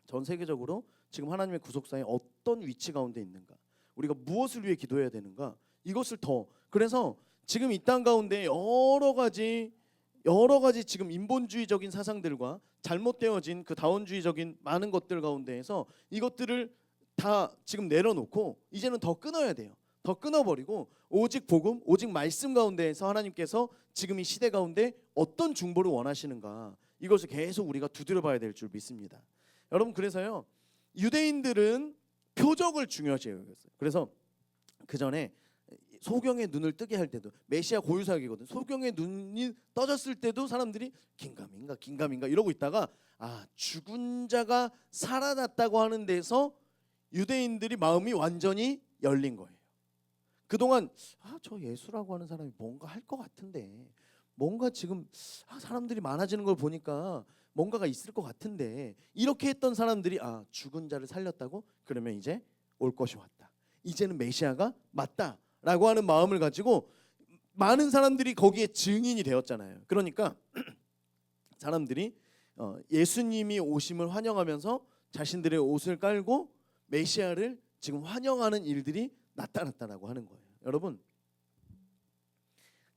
전 세계적으로 지금 하나님의 구속사에 어떤 위치 가운데 있는가? 우리가 무엇을 위해 기도해야 되는가? 이것을 더 그래서 지금 이 땅 가운데 여러 가지 지금 인본주의적인 사상들과 잘못되어진 그 다원주의적인 많은 것들 가운데에서 이것들을 다 지금 내려놓고 이제는 더 끊어야 돼요. 더 끊어버리고 오직 복음, 오직 말씀 가운데에서 하나님께서 지금 이 시대 가운데 어떤 중보를 원하시는가 이것을 계속 우리가 두드려봐야 될 줄 믿습니다. 여러분 그래서요 유대인들은 표적을 중요시 여겼어요. 그래서 그 전에 소경의 눈을 뜨게 할 때도 메시아 고유사역이거든. 소경의 눈이 떠졌을 때도 사람들이 긴가민가 이러고 있다가 죽은 자가 살아났다고 하는 데서 유대인들이 마음이 완전히 열린 거예요. 그동안 저 예수라고 하는 사람이 뭔가 할 것 같은데 뭔가 지금 사람들이 많아지는 걸 보니까 뭔가가 있을 것 같은데 이렇게 했던 사람들이 죽은 자를 살렸다고? 그러면 이제 올 것이 왔다. 이제는 메시아가 맞다라고 하는 마음을 가지고 많은 사람들이 거기에 증인이 되었잖아요. 그러니까 사람들이 예수님이 오심을 환영하면서 자신들의 옷을 깔고 메시아를 지금 환영하는 일들이 나타났다라고 하는 거예요. 여러분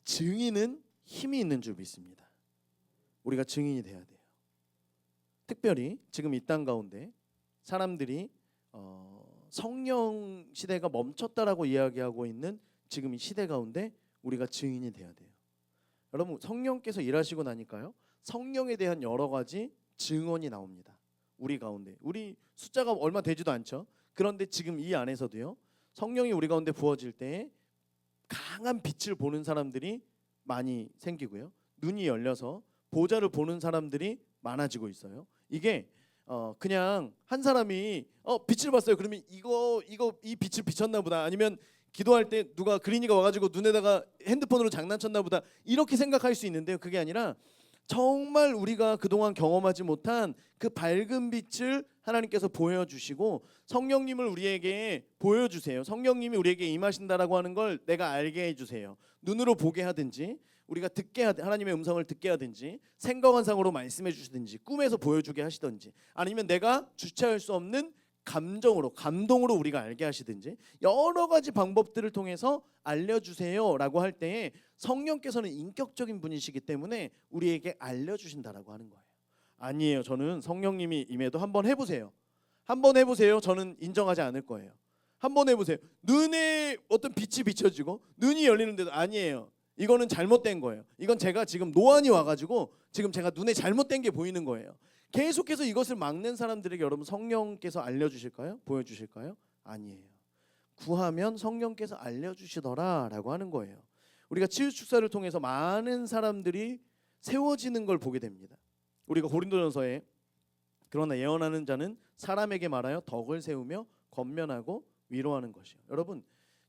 증인은 힘이 있는 줄 믿습니다. 우리가 증인이 돼야 돼요. 특별히 지금 이 땅 가운데 사람들이 성령 시대가 멈췄다라고 이야기하고 있는 지금 이 시대 가운데 우리가 증인이 돼야 돼요. 여러분 성령께서 일하시고 나니까요 성령에 대한 여러 가지 증언이 나옵니다. 우리 가운데 우리 숫자가 얼마 되지도 않죠. 그런데 지금 이 안에서도요 성령이 우리 가운데 부어질 때 강한 빛을 보는 사람들이 많이 생기고요 눈이 열려서 보좌를 보는 사람들이 많아지고 있어요. 이게 그냥 한 사람이 빛을 봤어요. 그러면 이 빛을 비쳤나 보다. 아니면 기도할 때 누가 그린이가 와가지고 눈에다가 핸드폰으로 장난쳤나 보다. 이렇게 생각할 수 있는데요. 그게 아니라 정말 우리가 그동안 경험하지 못한 그 밝은 빛을 하나님께서 보여주시고 성령님을 우리에게 보여주세요. 성령님이 우리에게 임하신다라고 하는 걸 내가 알게 해주세요. 눈으로 보게 하든지 우리가 하나님의 음성을 듣게 하든지 생각환상으로 말씀해 주시든지 꿈에서 보여주게 하시든지 아니면 내가 주체할 수 없는 감동으로 우리가 알게 하시든지 여러 가지 방법들을 통해서 알려주세요라고 할 때에 성령께서는 인격적인 분이시기 때문에 우리에게 알려주신다라고 하는 거예요. 아니에요. 저는 성령님이 임해도 한번 해보세요. 저는 인정하지 않을 거예요. 한번 해보세요. 눈에 어떤 빛이 비춰지고 눈이 열리는데도 아니에요. 이거는 잘못된 거예요. 이건 제가 지금 노안이 와가지고 지금 제가 눈에 잘못된 게 보이는 거예요. 계속해서 이것을 막는 사람들에게 여러분 성령께서 알려주실까요? 보여주실까요? 아니에요. 구하면 성령께서 알려주시더라라고 하는 거예요. 우리가 치유축사를 통해서 많은 사람들이 세워지는 걸 보게 됩니다. 우리가 고린도전서에 그러나 예언하는 자는 사람에게 말하여 덕을 세우며 권면하고 위로하는 것이요. 여러분,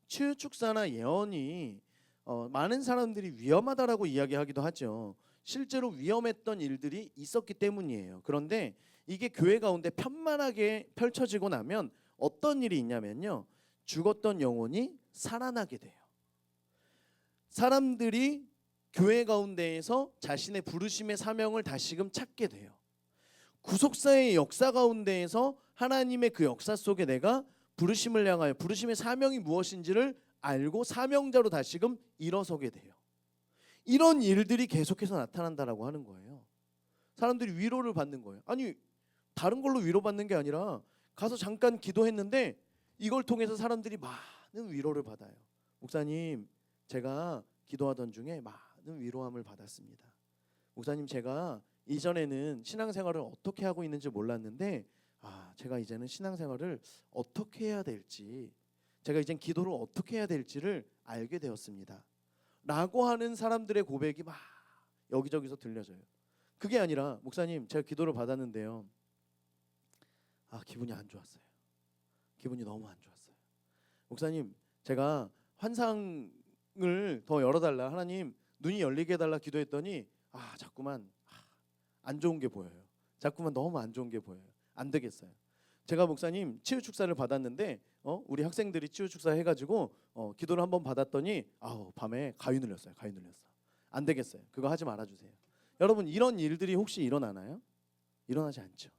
치유 축사나 예언이 많은 사람들이 위험하다라고 이야기하기도 하죠. 실제로 위험했던 일들이 있었기 때문이에요. 그런데 이게 교회 가운데 편만하게 펼쳐지고 나면 어떤 일이 있냐면요, 죽었던 영혼이 살아나게 돼요. 사람들이 교회 가운데에서 자신의 부르심의 사명을 다시금 찾게 돼요. 구속사의 역사 가운데에서 하나님의 그 역사 속에 내가 부르심을 향하여 부르심의 사명이 무엇인지를 알고 사명자로 다시금 일어서게 돼요. 이런 일들이 계속해서 나타난다라고 하는 거예요. 사람들이 위로를 받는 거예요. 아니, 다른 걸로 위로받는 게 아니라 가서 잠깐 기도했는데 이걸 통해서 사람들이 많은 위로를 받아요. 목사님, 제가 기도하던 중에 많은 위로함을 받았습니다. 목사님, 제가 이전에는 신앙생활을 어떻게 하고 있는지 몰랐는데 제가 이제는 신앙생활을 어떻게 해야 될지, 제가 이젠 기도를 어떻게 해야 될지를 알게 되었습니다 라고 하는 사람들의 고백이 막 여기저기서 들려져요. 그게 아니라 목사님, 제가 기도를 받았는데요, 기분이 안 좋았어요. 기분이 너무 안 좋았어요. 목사님, 제가 환상을 더 열어달라, 하나님 눈이 열리게 해달라 기도했더니 자꾸만 안 좋은 게 보여요. 자꾸만 너무 안 좋은 게 보여요. 안 되겠어요. 제가 목사님 치유 축사를 받았는데 우리 학생들이 치유 축사 해가지고 기도를 한번 받았더니 밤에 가위 눌렸어요. 가위 눌렸어. 안 되겠어요. 그거 하지 말아주세요. 여러분, 이런 일들이 혹시 일어나나요? 일어나지 않죠.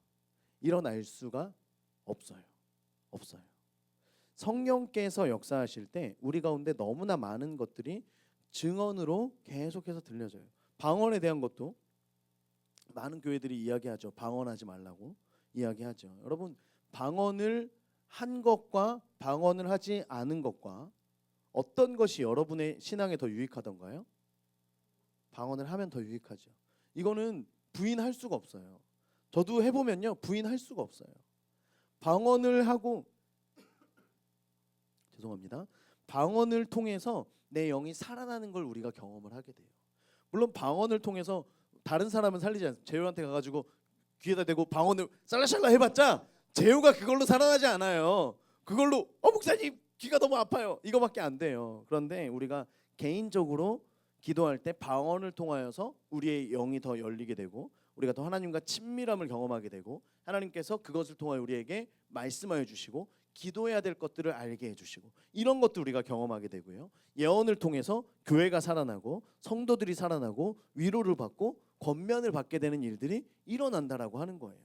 일어날 수가 없어요. 없어요. 성령께서 역사하실 때 우리 가운데 너무나 많은 것들이 증언으로 계속해서 들려져요. 방언에 대한 것도 많은 교회들이 이야기하죠. 방언하지 말라고 이야기하죠. 여러분, 방언을 한 것과 방언을 하지 않은 것과 어떤 것이 여러분의 신앙에 더 유익하던가요? 방언을 하면 더 유익하죠. 이거는 부인할 수가 없어요. 저도 해보면요, 부인할 수가 없어요. 방언을 하고 죄송합니다. 방언을 통해서 내 영이 살아나는 걸 우리가 경험을 하게 돼요. 물론 방언을 통해서 다른 사람은 살리지 않습니다. 재호한테 가가지고 귀에다 대고 방언을 샬라샬라 해봤자 재호가 그걸로 살아나지 않아요. 그걸로 목사님 귀가 너무 아파요, 이거밖에 안 돼요. 그런데 우리가 개인적으로 기도할 때 방언을 통하여서 우리의 영이 더 열리게 되고 우리가 더 하나님과 친밀함을 경험하게 되고 하나님께서 그것을 통하여 우리에게 말씀하여 주시고 기도해야 될 것들을 알게 해주시고 이런 것도 우리가 경험하게 되고요. 예언을 통해서 교회가 살아나고 성도들이 살아나고 위로를 받고 권면을 받게 되는 일들이 일어난다라고 하는 거예요.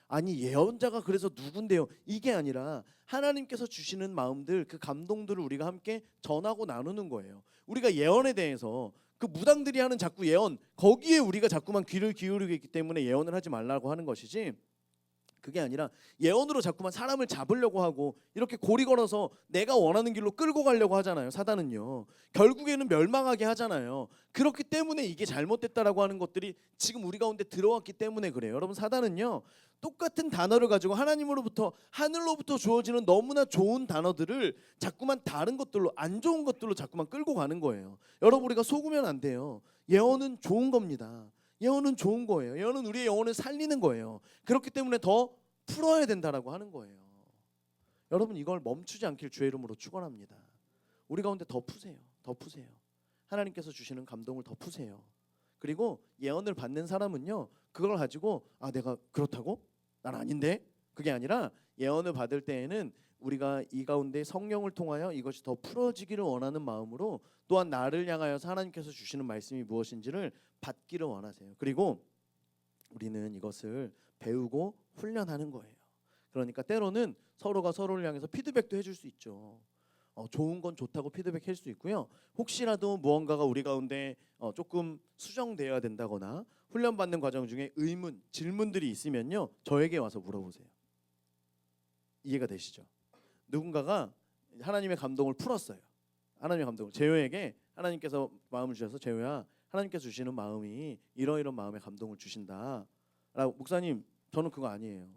아니, 예언자가 그래서 누군데요? 이게 아니라 하나님께서 주시는 마음들, 그 감동들을 우리가 함께 전하고 나누는 거예요. 우리가 예언에 대해서 그 무당들이 하는 자꾸 예언, 거기에 우리가 자꾸만 귀를 기울이고 있기 때문에 예언을 하지 말라고 하는 것이지, 그게 아니라 예언으로 자꾸만 사람을 잡으려고 하고 이렇게 고리 걸어서 내가 원하는 길로 끌고 가려고 하잖아요. 사단은요. 결국에는 멸망하게 하잖아요. 그렇기 때문에 이게 잘못됐다라고 하는 것들이 지금 우리 가운데 들어왔기 때문에 그래요. 여러분, 사단은요, 똑같은 단어를 가지고 하나님으로부터, 하늘로부터 주어지는 너무나 좋은 단어들을 자꾸만 다른 것들로, 안 좋은 것들로 자꾸만 끌고 가는 거예요. 여러분, 우리가 속으면 안 돼요. 예언은 좋은 겁니다. 예언은 좋은 거예요. 예언은 우리의 영혼을 살리는 거예요. 그렇기 때문에 더 풀어야 된다라고 하는 거예요. 여러분, 이걸 멈추지 않길 주의 이름으로 축원합니다. 우리 가운데 더 푸세요. 더 푸세요. 하나님께서 주시는 감동을 더 푸세요. 그리고 예언을 받는 사람은요, 그걸 가지고 내가 그렇다고? 난 아닌데? 그게 아니라 예언을 받을 때에는 우리가 이 가운데 성령을 통하여 이것이 더 풀어지기를 원하는 마음으로, 또한 나를 향하여서 하나님께서 주시는 말씀이 무엇인지를 받기를 원하세요. 그리고 우리는 이것을 배우고 훈련하는 거예요. 그러니까 때로는 서로가 서로를 향해서 피드백도 해줄 수 있죠. 좋은 건 좋다고 피드백할 수 있고요. 혹시라도 무언가가 우리 가운데 조금 수정되어야 된다거나 훈련받는 과정 중에 의문, 질문들이 있으면요, 저에게 와서 물어보세요. 이해가 되시죠? 누군가가 하나님의 감동을 풀었어요. 하나님의 감동을 재호에게 하나님께서 마음을 주셔서, 재호야, 하나님께서 주시는 마음이 이러이런 마음의 감동을 주신다 라고. 목사님, 저는 그거 아니에요.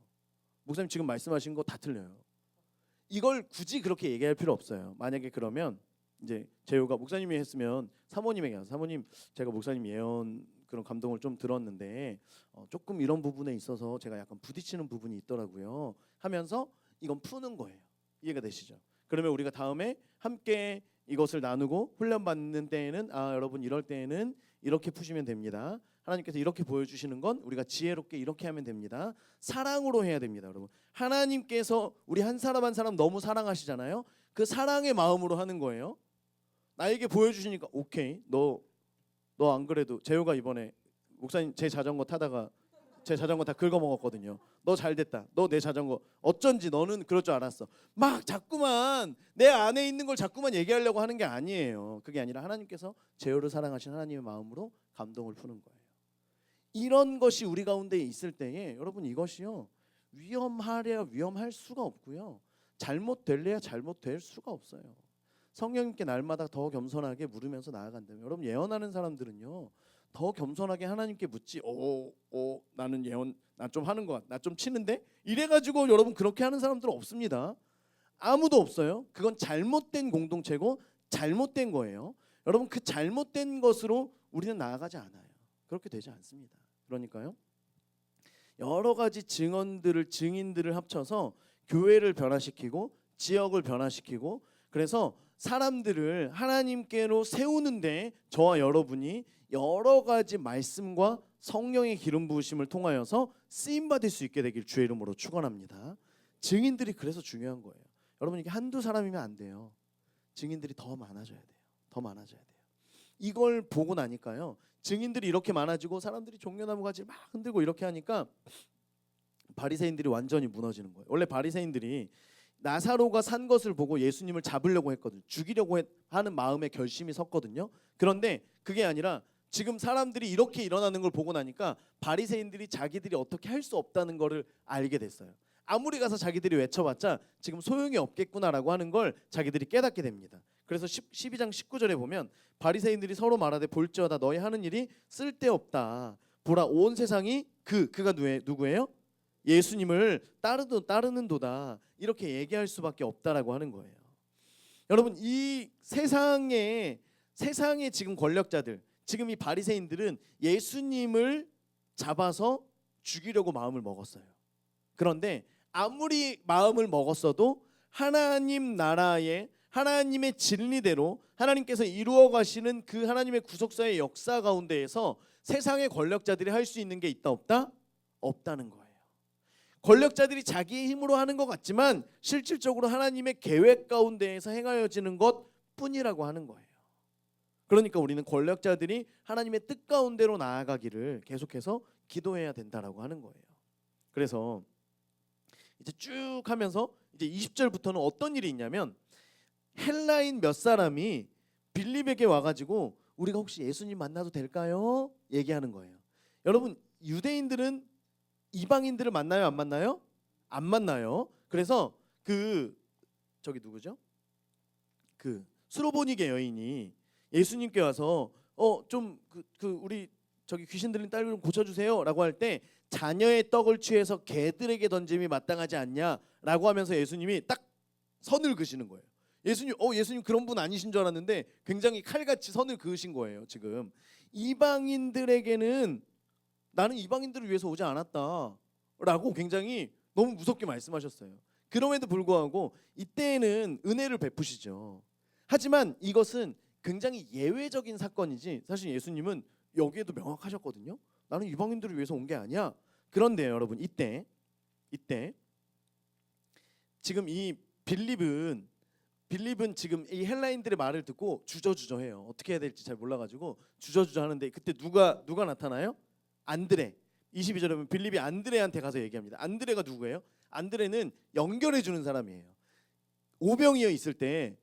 목사님 지금 말씀하신 거 다 틀려요. 이걸 굳이 그렇게 얘기할 필요 없어요. 만약에 그러면 이제 재호가 목사님이 했으면 사모님에게 가서, 사모님, 제가 목사님 예언 그런 감동을 좀 들었는데 조금 이런 부분에 있어서 제가 약간 부딪히는 부분이 있더라고요. 하면서 이건 푸는 거예요. 이해가 되시죠? 그러면 우리가 다음에 함께 이것을 나누고 훈련 받는 때에는 여러분 이럴 때에는 이렇게 푸시면 됩니다. 하나님께서 이렇게 보여주시는 건 우리가 지혜롭게 이렇게 하면 됩니다. 사랑으로 해야 됩니다, 여러분. 하나님께서 우리 한 사람 한 사람 너무 사랑하시잖아요. 그 사랑의 마음으로 하는 거예요. 나에게 보여주시니까 오케이, 너 안 그래도 재호가 이번에 목사님 제 자전거 타다가 제 자전거 다 긁어먹었거든요. 너 잘됐다. 너 내 자전거 어쩐지 너는 그럴 줄 알았어. 막 자꾸만 내 안에 있는 걸 자꾸만 얘기하려고 하는 게 아니에요. 그게 아니라 하나님께서 재호를 사랑하신 하나님의 마음으로 감동을 푸는 거예요. 이런 것이 우리 가운데 있을 때에 여러분 이것이요 위험하랴 위험할 수가 없고요. 잘못될래야 잘못될 수가 없어요. 성령님께 날마다 더 겸손하게 물으면서 나아간다면 여러분 예언하는 사람들은요 더 겸손하게 하나님께 묻지. 나는 예언 나 좀 하는 것 같아. 나 좀 치는데 이래가지고 여러분 그렇게 하는 사람들은 없습니다. 아무도 없어요. 그건 잘못된 공동체고 잘못된 거예요. 여러분 그 잘못된 것으로 우리는 나아가지 않아요. 그렇게 되지 않습니다. 그러니까요 여러 가지 증인들을 합쳐서 교회를 변화시키고 지역을 변화시키고 그래서 사람들을 하나님께로 세우는데 저와 여러분이 여러 가지 말씀과 성령의 기름 부으심을 통하여서 쓰임 받을 수 있게 되길 주의 이름으로 축원합니다. 증인들이 그래서 중요한 거예요. 여러분 이게 한두 사람이면 안 돼요. 증인들이 더 많아져야 돼요. 더 많아져야 돼요. 이걸 보고 나니까요. 증인들이 이렇게 많아지고 사람들이 종려나무 가지 막 흔들고 이렇게 하니까 바리새인들이 완전히 무너지는 거예요. 원래 바리새인들이 나사로가 산 것을 보고 예수님을 잡으려고 했거든요. 죽이려고 하는 마음의 결심이 섰거든요. 그런데 그게 아니라 지금 사람들이 이렇게 일어나는 걸 보고 나니까 바리새인들이 자기들이 어떻게 할 수 없다는 것을 알게 됐어요. 아무리 가서 자기들이 외쳐봤자 지금 소용이 없겠구나라고 하는 걸 자기들이 깨닫게 됩니다. 그래서 12장 19절에 보면 바리새인들이 서로 말하되 볼지어다 너희 하는 일이 쓸데없다. 보라 온 세상이 그가 누구예요? 예수님을 따르는도다. 이렇게 얘기할 수밖에 없다라고 하는 거예요. 여러분 이 세상의 지금 권력자들 지금 이 바리새인들은 예수님을 잡아서 죽이려고 마음을 먹었어요. 그런데 아무리 마음을 먹었어도 하나님 나라의 하나님의 진리대로 하나님께서 이루어 가시는 그 하나님의 구속사의 역사 가운데에서 세상의 권력자들이 할 수 있는 게 있다 없다? 없다는 거예요. 권력자들이 자기의 힘으로 하는 것 같지만 실질적으로 하나님의 계획 가운데에서 행하여지는 것뿐이라고 하는 거예요. 그러니까 우리는 권력자들이 하나님의 뜻 가운데로 나아가기를 계속해서 기도해야 된다라고 하는 거예요. 그래서 이제 쭉 하면서 이제 20절부터는 어떤 일이 있냐면 헬라인 몇 사람이 빌립에게 와가지고 우리가 혹시 예수님 만나도 될까요? 얘기하는 거예요. 여러분 유대인들은 이방인들을 만나요? 안 만나요? 안 만나요. 그래서 저기 누구죠? 수로보니게 여인이 예수님께 와서 우리 저기 귀신 들린 딸 좀 고쳐주세요라고 할 때 자녀의 떡을 취해서 개들에게 던짐이 마땅하지 않냐라고 하면서 예수님이 딱 선을 그으시는 거예요. 예수님 그런 분 아니신 줄 알았는데 굉장히 칼같이 선을 그으신 거예요. 지금 이방인들에게는 나는 이방인들을 위해서 오지 않았다라고 굉장히 너무 무섭게 말씀하셨어요. 그럼에도 불구하고 이때에는 은혜를 베푸시죠. 하지만 이것은 굉장히 예외적인 사건이지 사실 예수님은 여기에도 명확하셨거든요. 나는 이방인들을 위해서 온 게 아니야. 그런데 여러분 이때 지금 이 빌립은 지금 이 헬라인들의 말을 듣고 주저주저해요. 어떻게 해야 될지 잘 몰라가지고 주저주저하는데 그때 누가 나타나요? 안드레. 22절에 보면 빌립이 안드레한테 가서 얘기합니다. 안드레가 누구예요? 안드레는 연결해 주는 사람이에요. 오병이어 있을 때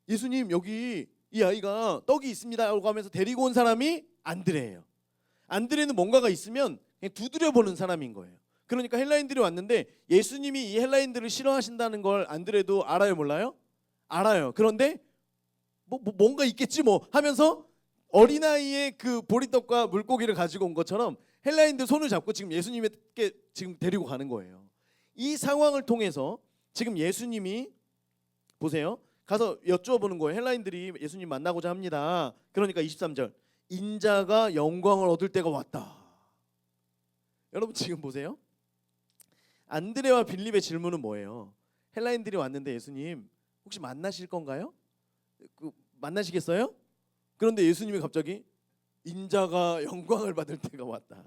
예수님 여기 이 아이가 떡이 있습니다라고 하면서 데리고 온 사람이 안드레예요. 안드레는 뭔가가 있으면 그냥 두드려 보는 사람인 거예요. 그러니까 헬라인들이 왔는데 예수님이 이 헬라인들을 싫어하신다는 걸 안드레도 알아요, 몰라요? 알아요. 그런데 뭔가 있겠지 뭐 하면서 어린아이의 그 보리떡과 물고기를 가지고 온 것처럼 헬라인들 손을 잡고 지금 예수님께 지금 데리고 가는 거예요. 이 상황을 통해서 지금 예수님이 보세요. 가서 여쭈어보는 거예요. 헬라인들이 예수님 만나고자 합니다. 그러니까 23절 인자가 영광을 얻을 때가 왔다. 여러분 지금 보세요. 안드레와 빌립의 질문은 뭐예요? 헬라인들이 왔는데 예수님 혹시 만나실 건가요? 만나시겠어요? 그런데 예수님이 갑자기 인자가 영광을 받을 때가 왔다.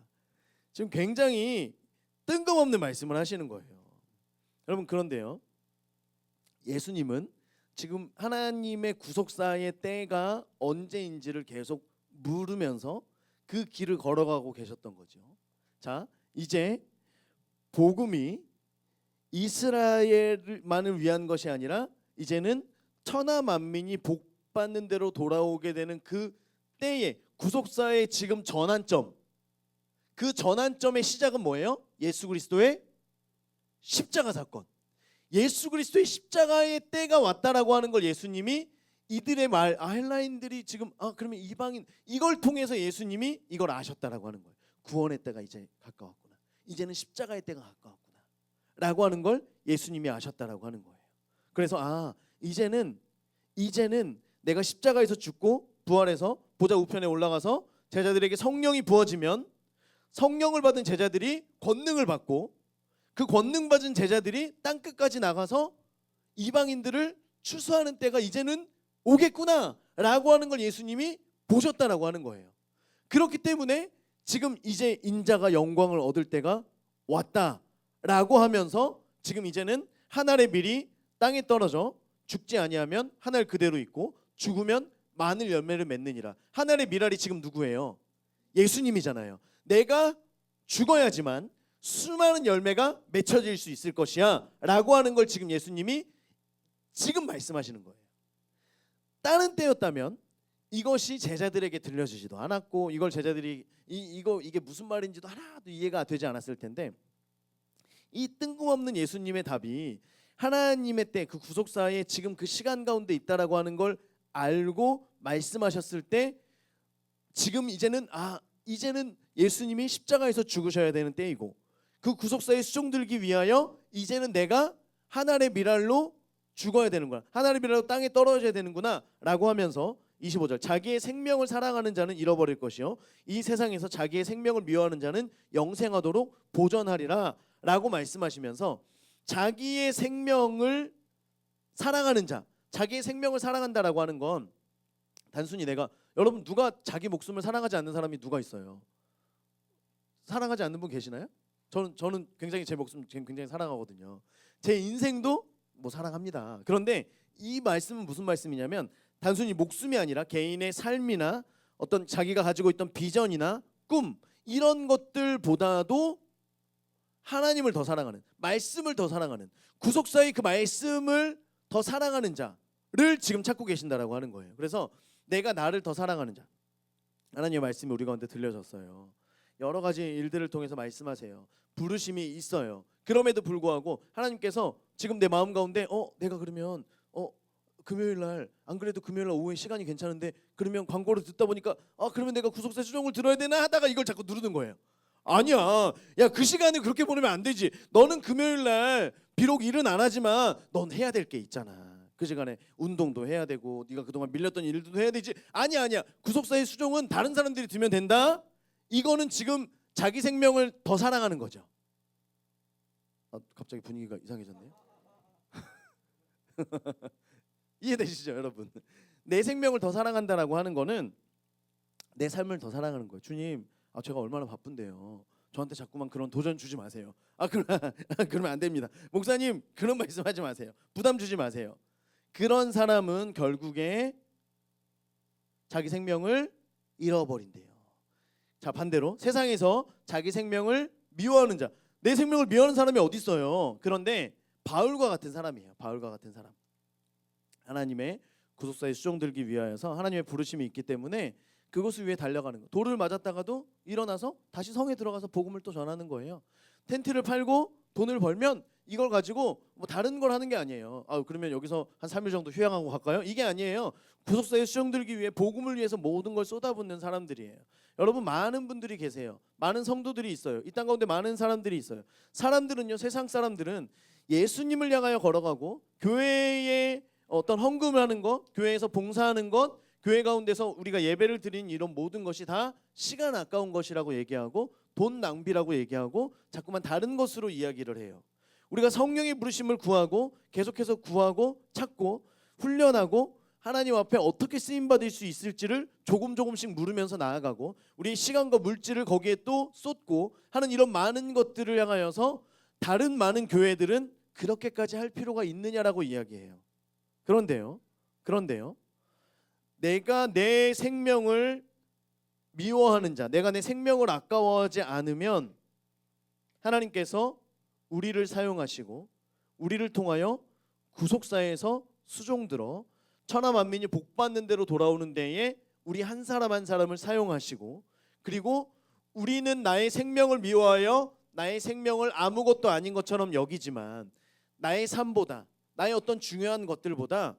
지금 굉장히 뜬금없는 말씀을 하시는 거예요. 여러분 그런데요. 예수님은 지금 하나님의 구속사의 때가 언제인지를 계속 물으면서 그 길을 걸어가고 계셨던 거죠. 자, 이제 복음이 이스라엘만을 위한 것이 아니라 이제는 천하 만민이 복 받는 대로 돌아오게 되는 그 때에 구속사의 지금 전환점, 그 전환점의 시작은 뭐예요? 예수 그리스도의 십자가 사건. 예수 그리스도의 십자가의 때가 왔다라고 하는 걸 예수님이 이들의 말, 헬라인들이 지금 그러면 이방인, 이걸 통해서 예수님이 이걸 아셨다라고 하는 거예요. 구원의 때가 이제 가까웠구나. 이제는 십자가의 때가 가까웠구나. 라고 하는 걸 예수님이 아셨다라고 하는 거예요. 그래서 이제는 내가 십자가에서 죽고 부활해서 보좌 우편에 올라가서 제자들에게 성령이 부어지면 성령을 받은 제자들이 권능을 받고 그 권능 받은 제자들이 땅 끝까지 나가서 이방인들을 추수하는 때가 이제는 오겠구나 라고 하는 걸 예수님이 보셨다라고 하는 거예요. 그렇기 때문에 지금 이제 인자가 영광을 얻을 때가 왔다라고 하면서 지금 이제는 하늘의 밀이 땅에 떨어져 죽지 아니하면 하늘 그대로 있고 죽으면 많은 열매를 맺느니라. 하늘의 밀알이 지금 누구예요? 예수님이잖아요. 내가 죽어야지만 수많은 열매가 맺혀질 수 있을 것이야 라고 하는 걸 지금 예수님이 지금 말씀하시는 거예요. 다른 때였다면 이것이 제자들에게 들려지지도 않았고 이걸 제자들이 이게 무슨 말인지도 하나도 이해가 되지 않았을 텐데 이 뜬금없는 예수님의 답이 하나님의 때 그 구속사에 지금 그 시간 가운데 있다라고 하는 걸 알고 말씀하셨을 때 지금 이제는 예수님이 십자가에서 죽으셔야 되는 때이고 그 구속사에 수종들기 위하여 이제는 내가 하늘의 밀알로 죽어야 되는구나. 하늘의 밀알로 땅에 떨어져야 되는구나 라고 하면서 25절 자기의 생명을 사랑하는 자는 잃어버릴 것이요 이 세상에서 자기의 생명을 미워하는 자는 영생하도록 보존하리라 라고 말씀하시면서 자기의 생명을 사랑하는 자, 자기의 생명을 사랑한다라고 하는 건 단순히 여러분 누가 자기 목숨을 사랑하지 않는 사람이 누가 있어요? 사랑하지 않는 분 계시나요? 저는 굉장히 제 목숨 굉장히 사랑하거든요. 제 인생도 사랑합니다. 그런데 이 말씀은 무슨 말씀이냐면 단순히 목숨이 아니라 개인의 삶이나 어떤 자기가 가지고 있던 비전이나 꿈 이런 것들보다도 하나님을 더 사랑하는, 말씀을 더 사랑하는, 구속사의 그 말씀을 더 사랑하는 자를 지금 찾고 계신다라고 하는 거예요. 그래서 내가 나를 더 사랑하는 자, 하나님의 말씀이 우리 가운데 들려졌어요. 여러 가지 일들을 통해서 말씀하세요. 부르심이 있어요. 그럼에도 불구하고 하나님께서 지금 내 마음 가운데 내가 그러면 금요일 날 안 그래도 금요일 날 오후에 시간이 괜찮은데 그러면 광고를 듣다 보니까 그러면 내가 구속사 수종을 들어야 되나 하다가 이걸 자꾸 누르는 거예요. 아니야. 야, 그 시간을 그렇게 보내면 안 되지. 너는 금요일 날 비록 일은 안 하지만 넌 해야 될 게 있잖아. 그 시간에 운동도 해야 되고 네가 그동안 밀렸던 일도 해야 되지. 아니야. 구속사의 수종은 다른 사람들이 들면 된다. 이거는 지금 자기 생명을 더 사랑하는 거죠. 갑자기 분위기가 이상해졌네요. 이해되시죠, 여러분? 내 생명을 더 사랑한다라고 하는 거는 내 삶을 더 사랑하는 거예요. 주님, 제가 얼마나 바쁜데요. 저한테 자꾸만 그런 도전 주지 마세요. 그러면 안 됩니다. 목사님, 그런 말씀하지 마세요. 부담 주지 마세요. 그런 사람은 결국에 자기 생명을 잃어버린대요. 자, 반대로 세상에서 자기 생명을 미워하는 자, 내 생명을 미워하는 사람이 어디 있어요? 그런데 바울과 같은 사람이에요. 바울과 같은 사람. 하나님의 구속사에 수종들기 위하여서 하나님의 부르심이 있기 때문에 그것을 위해 달려가는 거. 돌을 맞았다가도 일어나서 다시 성에 들어가서 복음을 또 전하는 거예요. 텐트를 팔고 돈을 벌면 이걸 가지고 다른 걸 하는 게 아니에요. 그러면 여기서 한 3일 정도 휴양하고 갈까요? 이게 아니에요. 구속사에 수종들기 위해 복음을 위해서 모든 걸 쏟아붓는 사람들이에요. 여러분 많은 분들이 계세요. 많은 성도들이 있어요. 이 땅 가운데 많은 사람들이 있어요. 사람들은요, 세상 사람들은 예수님을 향하여 걸어가고 교회에 어떤 헌금을 하는 것, 교회에서 봉사하는 것, 교회 가운데서 우리가 예배를 드린 이런 모든 것이 다 시간 아까운 것이라고 얘기하고 돈 낭비라고 얘기하고 자꾸만 다른 것으로 이야기를 해요. 우리가 성령의 부르심을 구하고 계속해서 구하고 찾고 훈련하고 하나님 앞에 어떻게 쓰임 받을 수 있을지를 조금씩 물으면서 나아가고 우리 시간과 물질을 거기에 또 쏟고 하는 이런 많은 것들을 향하여서 다른 많은 교회들은 그렇게까지 할 필요가 있느냐라고 이야기해요. 그런데요. 내가 내 생명을 미워하는 자, 내가 내 생명을 아까워하지 않으면 하나님께서 우리를 사용하시고 우리를 통하여 구속사에서 수종들어 천하 만민이 복받는 대로 돌아오는 데에 우리 한 사람 한 사람을 사용하시고 그리고 우리는 나의 생명을 미워하여 나의 생명을 아무것도 아닌 것처럼 여기지만 나의 삶보다 나의 어떤 중요한 것들보다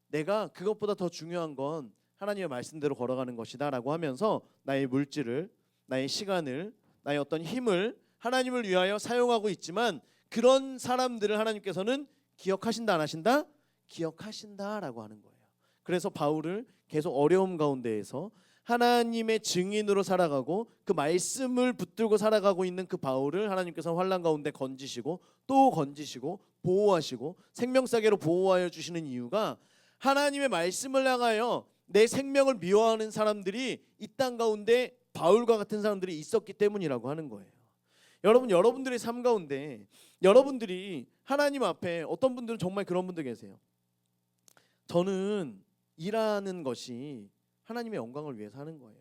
내가 그것보다 더 중요한 건 하나님의 말씀대로 걸어가는 것이다 라고 하면서 나의 물질을 나의 시간을 나의 어떤 힘을 하나님을 위하여 사용하고 있지만 그런 사람들을 하나님께서는 기억하신다 안 하신다? 기억하신다라고 하는 거예요. 그래서 바울을 계속 어려움 가운데에서 하나님의 증인으로 살아가고 그 말씀을 붙들고 살아가고 있는 그 바울을 하나님께서 환난 가운데 건지시고 또 건지시고 보호하시고 생명사계로 보호하여 주시는 이유가 하나님의 말씀을 향하여 내 생명을 미워하는 사람들이 이 땅 가운데 바울과 같은 사람들이 있었기 때문이라고 하는 거예요. 여러분들의 삶 가운데 여러분들이 하나님 앞에 어떤 분들은 정말 그런 분들 계세요. 저는 일하는 것이 하나님의 영광을 위해서 하는 거예요.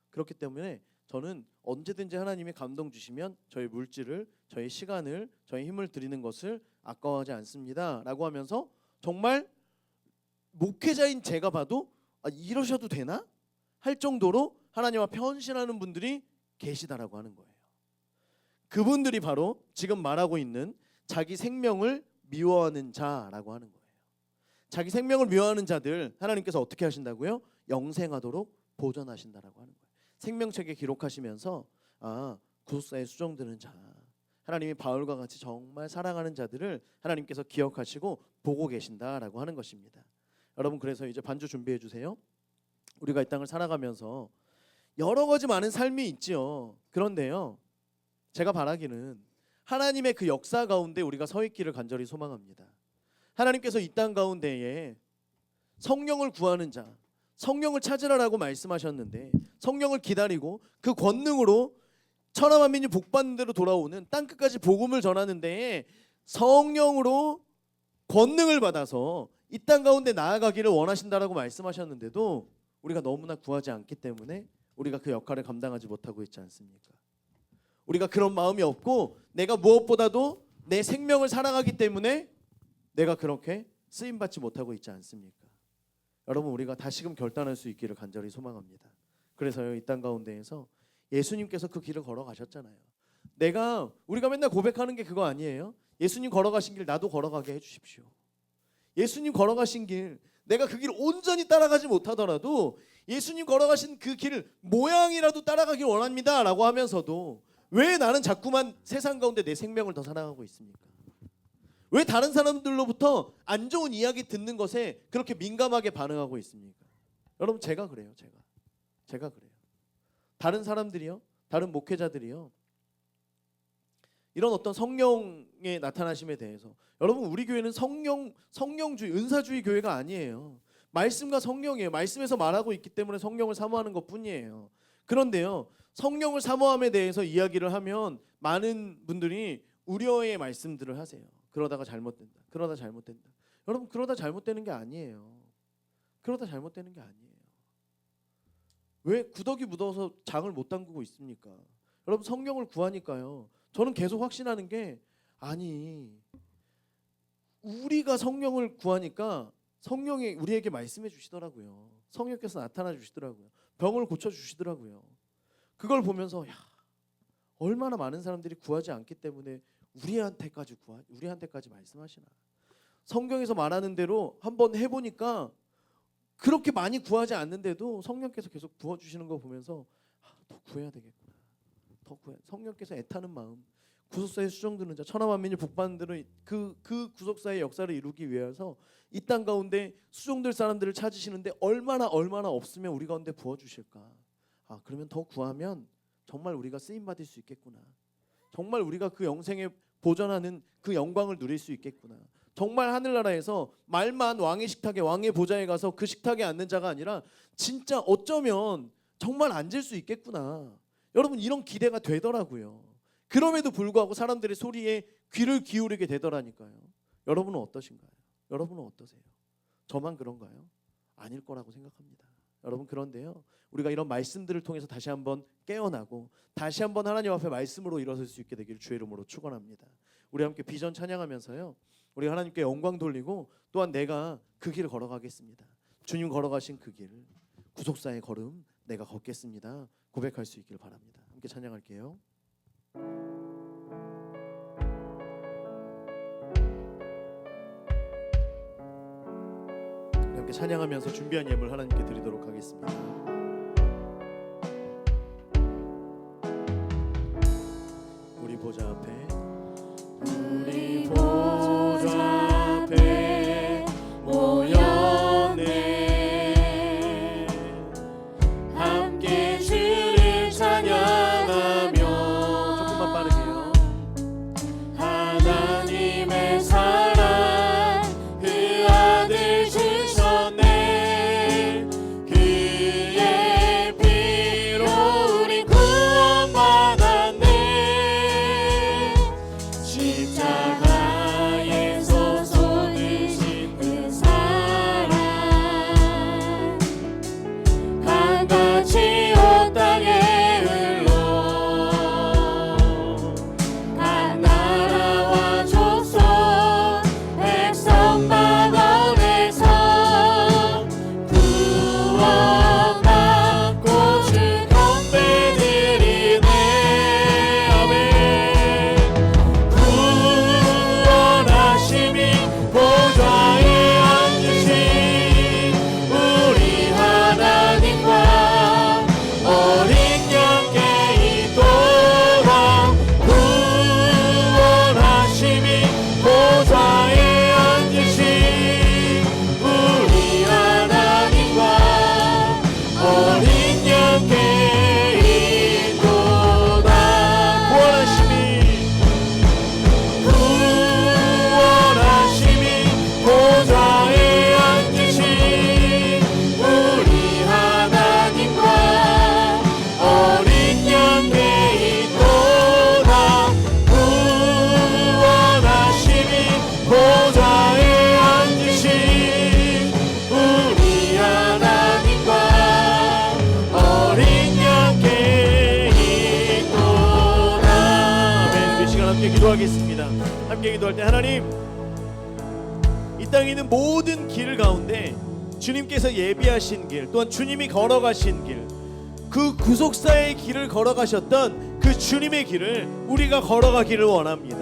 그렇기 때문에 저는 언제든지 하나님이 감동 주시면 저의 물질을, 저의 시간을, 저의 힘을 드리는 것을 아까워하지 않습니다 라고 하면서 정말 목회자인 제가 봐도 이러셔도 되나? 할 정도로 하나님 앞에 헌신하는 분들이 계시다라고 하는 거예요. 그분들이 바로 지금 말하고 있는 자기 생명을 미워하는 자라고 하는 거예요. 자기 생명을 미워하는 자들 하나님께서 어떻게 하신다고요? 영생하도록 보존하신다라고 하는 거예요. 생명책에 기록하시면서 구속사에 수정되는 자, 하나님이 바울과 같이 정말 사랑하는 자들을 하나님께서 기억하시고 보고 계신다라고 하는 것입니다. 여러분 그래서 이제 반주 준비해 주세요. 우리가 이 땅을 살아가면서 여러 가지 많은 삶이 있지요. 그런데요, 제가 바라기는 하나님의 그 역사 가운데 우리가 서 있기를 간절히 소망합니다. 하나님께서 이 땅 가운데에 성령을 구하는 자, 성령을 찾으라라고 말씀하셨는데 성령을 기다리고 그 권능으로 천하 만민이 복받는 대로 돌아오는 땅 끝까지 복음을 전하는 데에 성령으로 권능을 받아서 이 땅 가운데 나아가기를 원하신다라고 말씀하셨는데도 우리가 너무나 구하지 않기 때문에 우리가 그 역할을 감당하지 못하고 있지 않습니까? 우리가 그런 마음이 없고 내가 무엇보다도 내 생명을 살아가기 때문에 내가 그렇게 쓰임받지 못하고 있지 않습니까? 여러분 우리가 다시금 결단할 수 있기를 간절히 소망합니다. 그래서요 이 땅 가운데에서 예수님께서 그 길을 걸어가셨잖아요. 우리가 맨날 고백하는 게 그거 아니에요? 예수님 걸어가신 길 나도 걸어가게 해주십시오. 예수님 걸어가신 길 내가 그 길을 온전히 따라가지 못하더라도 예수님 걸어가신 그 길을 모양이라도 따라가길 원합니다 라고 하면서도 왜 나는 자꾸만 세상 가운데 내 생명을 더 사랑하고 있습니까? 왜 다른 사람들로부터 안 좋은 이야기 듣는 것에 그렇게 민감하게 반응하고 있습니까? 여러분 제가 그래요. 제가 그래요. 다른 사람들이요, 다른 목회자들이요, 이런 어떤 성령의 나타나심에 대해서 여러분 우리 교회는 성령주의, 은사주의 교회가 아니에요. 말씀과 성령이에요. 말씀에서 말하고 있기 때문에 성령을 사모하는 것뿐이에요. 그런데요 성령을 사모함에 대해서 이야기를 하면 많은 분들이 우려의 말씀들을 하세요. 그러다가 잘못된다. 그러다 잘못된다. 여러분 그러다 잘못되는 게 아니에요. 그러다 잘못되는 게 아니에요. 왜 구더기 묻어서 장을 못 담그고 있습니까? 여러분 성령을 구하니까요. 저는 계속 확신하는 게 우리가 성령을 구하니까 성령이 우리에게 말씀해 주시더라고요. 성령께서 나타나 주시더라고요. 병을 고쳐 주시더라고요. 그걸 보면서 얼마나 많은 사람들이 구하지 않기 때문에 우리한테까지 말씀하시나. 성경에서 말하는 대로 한번 해보니까 그렇게 많이 구하지 않는데도 성령께서 계속 부어주시는 거 보면서 더 구해야 되겠구나. 성령께서 애타는 마음, 구속사에 수정되는 자 천하만민이 복받는 대로 그 구속사의 역사를 이루기 위해서 이 땅 가운데 수종될 사람들을 찾으시는데 얼마나 없으면 우리 가운데 부어주실까. 그러면 더 구하면 정말 우리가 쓰임받을 수 있겠구나. 정말 우리가 그 영생에 보전하는 그 영광을 누릴 수 있겠구나. 정말 하늘나라에서 말만 왕의 식탁에 왕의 보좌에 가서 그 식탁에 앉는 자가 아니라 진짜 어쩌면 정말 앉을 수 있겠구나. 여러분 이런 기대가 되더라고요. 그럼에도 불구하고 사람들의 소리에 귀를 기울이게 되더라니까요. 여러분은 어떠신가요? 여러분은 어떠세요? 저만 그런가요? 아닐 거라고 생각합니다. 여러분 그런데요, 우리가 이런 말씀들을 통해서 다시 한번 깨어나고 다시 한번 하나님 앞에 말씀으로 일어설 수 있게 되기를 주의 이름으로 축원합니다. 우리 함께 비전 찬양하면서요, 우리 하나님께 영광 돌리고 또한 내가 그 길을 걸어가겠습니다. 주님 걸어가신 그 길, 구속사의 걸음 내가 걷겠습니다. 고백할 수 있기를 바랍니다. 함께 찬양할게요. 함께 찬양하면서 준비한 예물 하나님께 드리도록 하겠습니다. 우리 보좌 앞에 우리 보좌 앞에 모였네. 함께 주를 찬양하며 조금만 빠르게요. 하나님의 사랑 그 아들 주셨네. 그의 피로 우리 구원받았네. 십자가에서 쏟으신 그 사랑 강같이 온 땅에 흘러 각 나라와 족속 백성마다에서 구원받고 주 경배드리네. 아멘. 구원하심이 보좌에 앉으신 우리 하나님과 어린 양께 있도다. 구원하심이 보좌에 앉으신 우리 하나님과 어린 양께 있도다. 구원하심이 보좌에 앉으신 우리 하나님과 어린 양께 있도다. 구원하심이 보좌에 앉으신 우리 하나님과 어린 양께 있도다. 아멘. 이 시간 함께 기도하겠습니다. 함께 기도할 때 하나님, 이 땅에 있는 모든 길 가운데 주님께서 예비하신 길, 또한 주님이 걸어가신 길, 그 구속사의 길을 걸어가셨던 그 주님의 길을 우리가 걸어가기를 원합니다.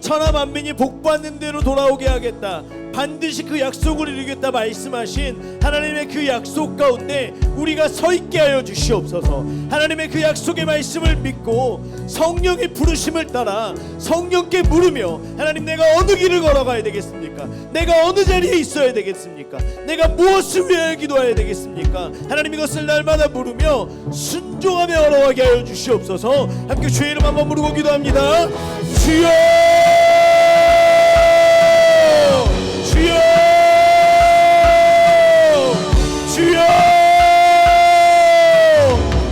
천하만민이 복받는 대로 돌아오게 하겠다, 반드시 그 약속을 이루겠다 말씀하신 하나님의 그 약속 가운데 우리가 서 있게 하여 주시옵소서. 하나님의 그 약속의 말씀을 믿고 성령의 부르심을 따라 성령께 물으며, 하나님 내가 어느 길을 걸어가야 되겠습니까? 내가 어느 자리에 있어야 되겠습니까? 내가 무엇을 위하여 기도해야 되겠습니까? 하나님 이것을 날마다 물으며 순종하며 걸어가게 하여 주시옵소서. 함께 주의 이름 한번 부르고 기도합니다. 주여, 주여, 주여.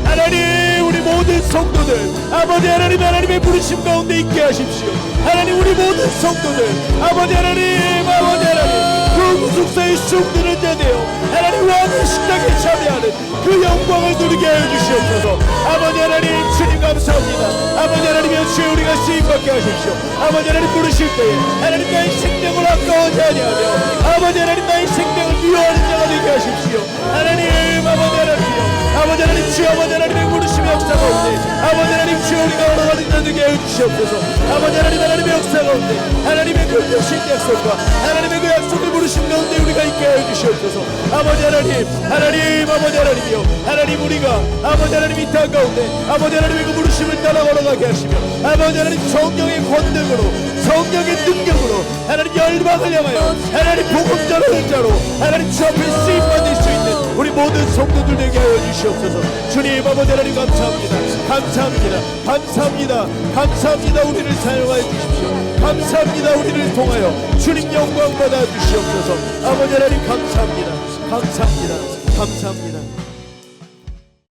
하나님 우리 모든 성도들 아버지 하나님, 하나님의 부르심 가운데 있게 하십시오. 하나님 우리 모든 성도들 아버지 하나님, 아버지 하나님 그 구속사의 수종되는 자 되어 하나님 왕의 식탁에 참여하는 그 영광을 누리게 하여 주시옵소서. 아버지 하나님 주님 감사합니다. 아버지 하나님의 주여 우리가 쓰임받게 하십시오. 아버지 하나님 부르실 때에 하나님 나의 생명을 아까워하지 아니하며 아버지 하나님 나의 생명을 미워하는 자가 되게 하십시오. 하나님 아버지 하나님이여, 아버지 하나님 주여, 아버지 하나님의 부르심의 역사 가운데 아버지 하나님 주여 우리가 걸어가는 자 되게 있게 하여 주시옵소서. 아버지 하나님, 하나님의 역사 가운데 하나님의 그 되신 약속과 하나님의 그 약속을 부르신 가운데 우리가 있게 하여 주시옵소서. 아버지 하나님, 하나님, 아버지 하나님이여, 하나님 우리가 아버지 하나님 이 땅 가운데 아버지 하나님의 그 부르심을 따라 걸어가게 하시며 아버지 하나님 성령의 권능으로 성령의 능력으로 하나님 열방을 향하여 하나님 복음 전하는 자로 하나님 주 앞에 쓰임 받을 수 있는 우리 모든 성도들 되게 하여 주시옵소서. 주님 아버지 하나님 감사합니다. 감사합니다. 감사합니다. 감사합니다. 우리를 사용하여 주십시오. 감사합니다. 우리를 통하여 주님 영광 받아 주시옵소서. 아버지 하나님 감사합니다. 감사합니다. 감사합니다.